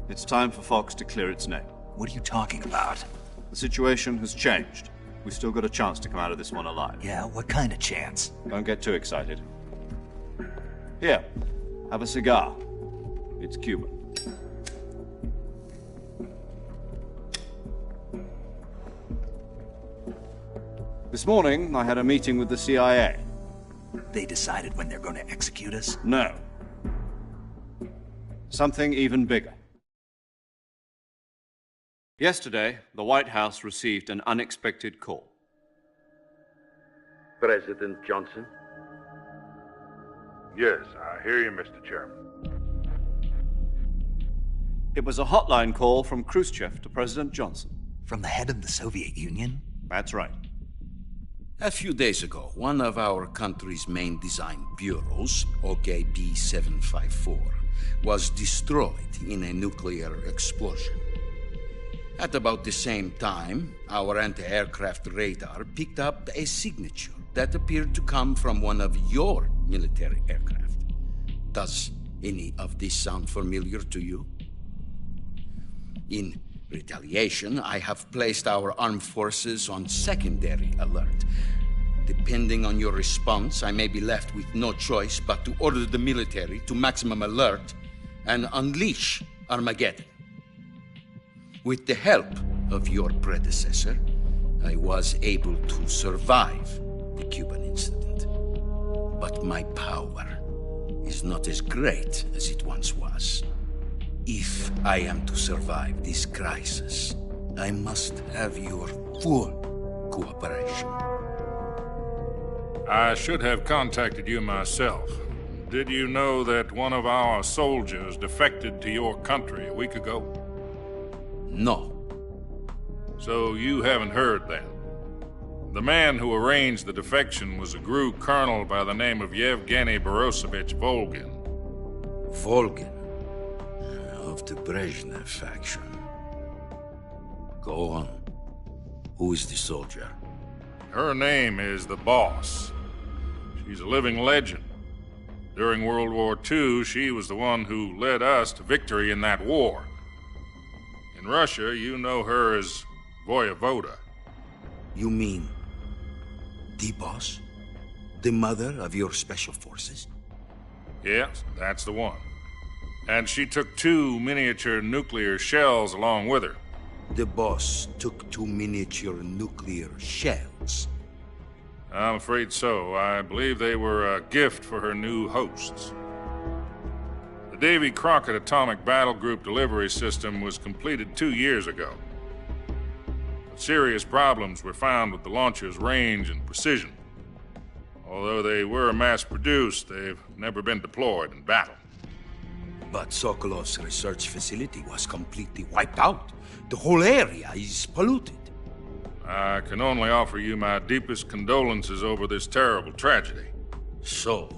it's time for Fox to clear its name. What are you talking about? The situation has changed. We've still got a chance to come out of this one alive. Yeah, what kind of chance? Don't get too excited. Here, have a cigar. It's Cuban. This morning, I had a meeting with the CIA. They decided when they're going to execute us? No. Something even bigger. Yesterday, the White House received an unexpected call. President Johnson? Yes, I hear you, Mr. Chairman. It was a hotline call from Khrushchev to President Johnson. From the head of the Soviet Union? That's right. A few days ago, one of our country's main design bureaus, OKB 754, was destroyed in a nuclear explosion. At about the same time, our anti-aircraft radar picked up a signature that appeared to come from one of your military aircraft. Does any of this sound familiar to you? In retaliation, I have placed our armed forces on secondary alert. Depending on your response, I may be left with no choice but to order the military to maximum alert and unleash Armageddon. With the help of your predecessor, I was able to survive the Cuban incident. But my power is not as great as it once was. If I am to survive this crisis, I must have your full cooperation. I should have contacted you myself. Did you know that one of our soldiers defected to your country a week ago? No. So you haven't heard then? The man who arranged the defection was a GRU colonel by the name of Yevgeny Borisovich Volgin. Volgin? Of the Brezhnev faction. Go on. Who is the soldier? Her name is the Boss. She's a living legend. During World War II, she was the one who led us to victory in that war. In Russia, you know her as Voyevoda. You mean the Boss? The mother of your special forces? Yes, that's the one. And she took 2 miniature nuclear shells along with her. The Boss took 2 miniature nuclear shells? I'm afraid so. I believe they were a gift for her new hosts. The Davy Crockett Atomic Battle Group delivery system was completed 2 years ago. But serious problems were found with the launcher's range and precision. Although they were mass-produced, they've never been deployed in battle. But Sokolov's research facility was completely wiped out. The whole area is polluted. I can only offer you my deepest condolences over this terrible tragedy. So,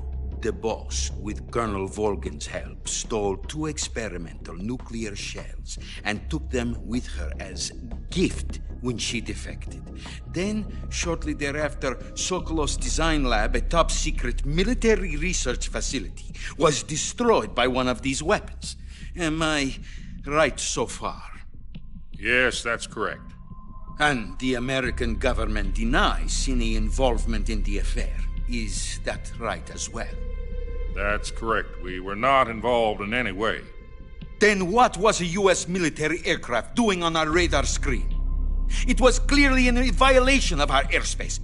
the Boss, with Colonel Volgin's help, stole 2 experimental nuclear shells and took them with her as gift when she defected. Then, shortly thereafter, Sokolov's design lab, a top-secret military research facility, was destroyed by one of these weapons. Am I right so far? Yes, that's correct. And the American government denies any involvement in the affair. Is that right as well? That's correct. We were not involved in any way. Then what was a US military aircraft doing on our radar screen? It was clearly in violation of our airspace.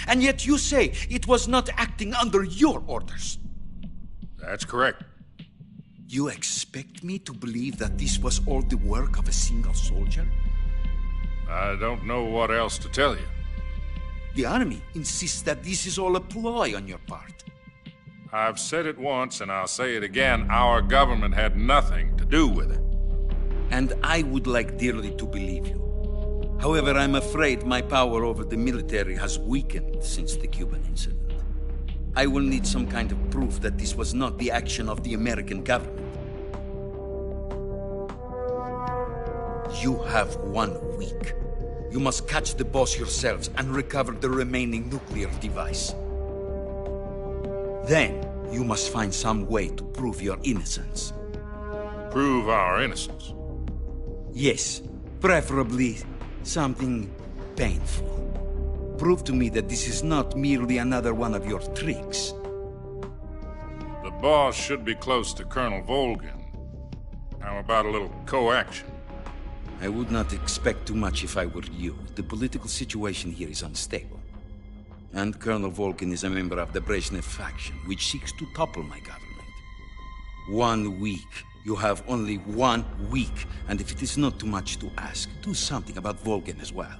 And yet you say it was not acting under your orders. That's correct. You expect me to believe that this was all the work of a single soldier? I don't know what else to tell you. The Army insists that this is all a ploy on your part. I've said it once, and I'll say it again. Our government had nothing to do with it. And I would like dearly to believe you. However, I'm afraid my power over the military has weakened since the Cuban incident. I will need some kind of proof that this was not the action of the American government. You have 1 week. You must catch the boss yourselves and recover the remaining nuclear device. Then, you must find some way to prove your innocence. Prove our innocence? Yes, preferably something painful. Prove to me that this is not merely another one of your tricks. The boss should be close to Colonel Volgin. How about a little coaction? I would not expect too much if I were you. The political situation here is unstable. And Colonel Volgin is a member of the Brezhnev faction, which seeks to topple my government. 1 week. You have only 1 week. And if it is not too much to ask, do something about Volgin as well.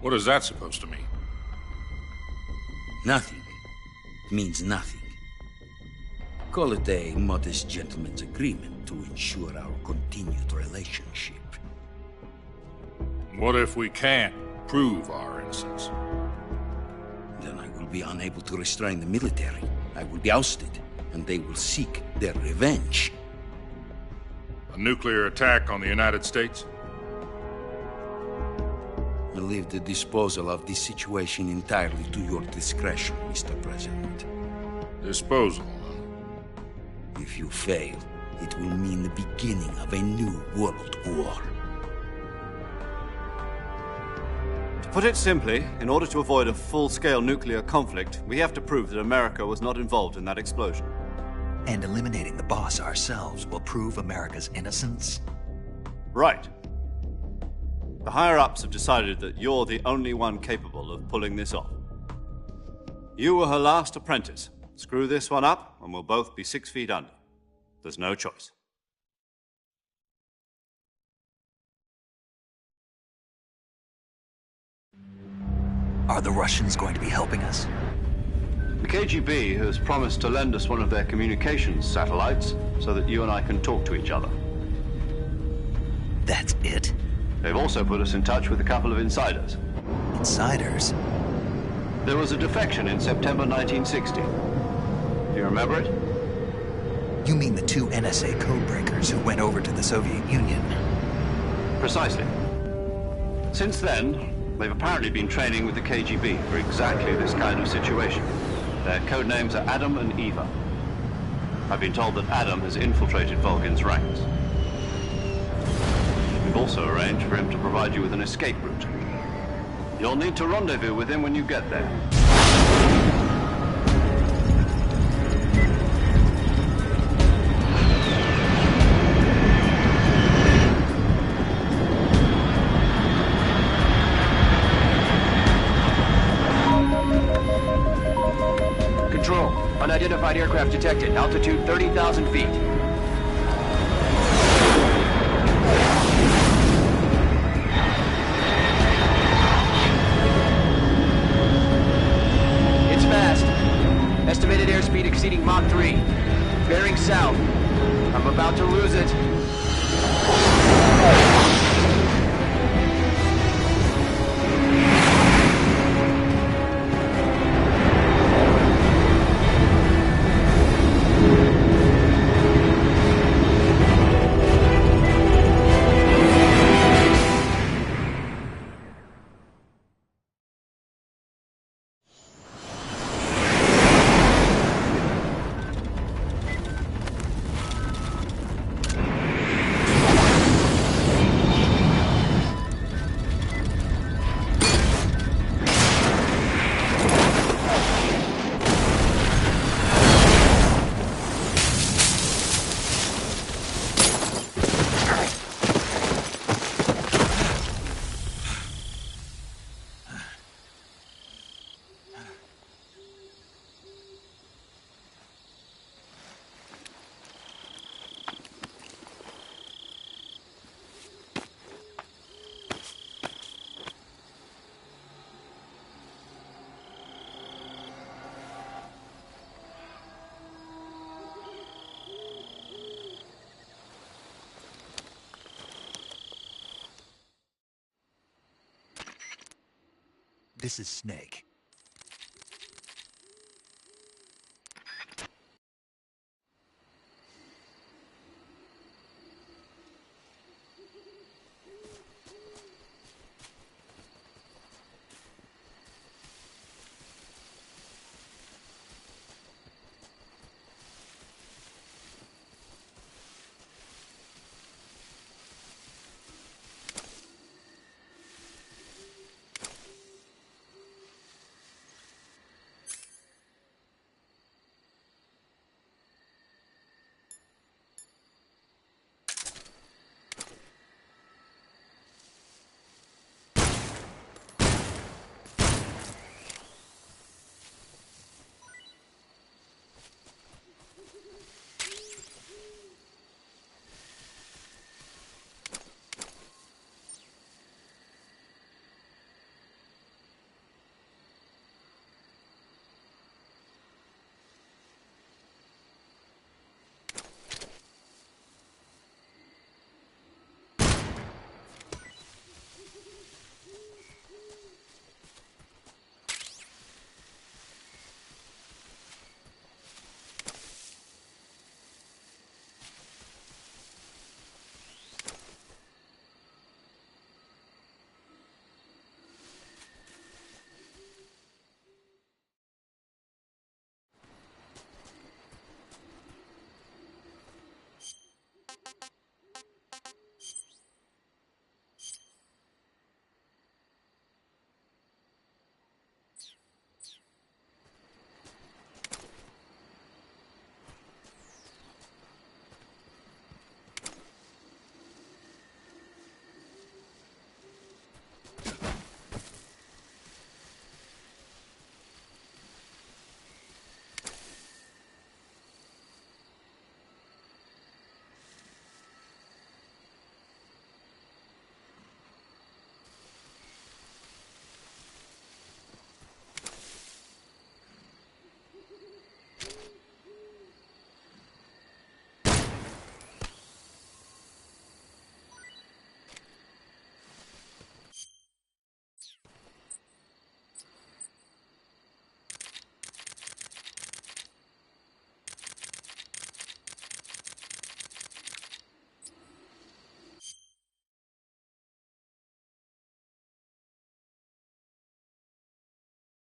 What is that supposed to mean? Nothing. It means nothing. Call it a modest gentleman's agreement to ensure our continued relationship. What if we can't prove our innocence? Then I will be unable to restrain the military. I will be ousted, and they will seek their revenge. A nuclear attack on the United States? I leave the disposal of this situation entirely to your discretion, Mr. President. Disposal? If you fail, it will mean the beginning of a new world war. To put it simply, in order to avoid a full-scale nuclear conflict, we have to prove that America was not involved in that explosion. And eliminating the boss ourselves will prove America's innocence? Right. The higher-ups have decided that you're the only one capable of pulling this off. You were her last apprentice. Screw this one up, and we'll both be 6 feet under. There's no choice. Are the Russians going to be helping us? The KGB has promised to lend us one of their communications satellites so that you and I can talk to each other. That's it? They've also put us in touch with a couple of insiders. Insiders? There was a defection in September 1960. Do you remember it? You mean the 2 NSA codebreakers who went over to the Soviet Union? Precisely. Since then, they've apparently been training with the KGB for exactly this kind of situation. Their code names are Adam and Eva. I've been told that Adam has infiltrated Volgin's ranks. We've also arranged for him to provide you with an escape route. You'll need to rendezvous with him when you get there. Control, unidentified aircraft detected. Altitude 30,000 feet. It's fast. Estimated airspeed exceeding Mach 3. Bearing south. I'm about to lose it. This is Snake.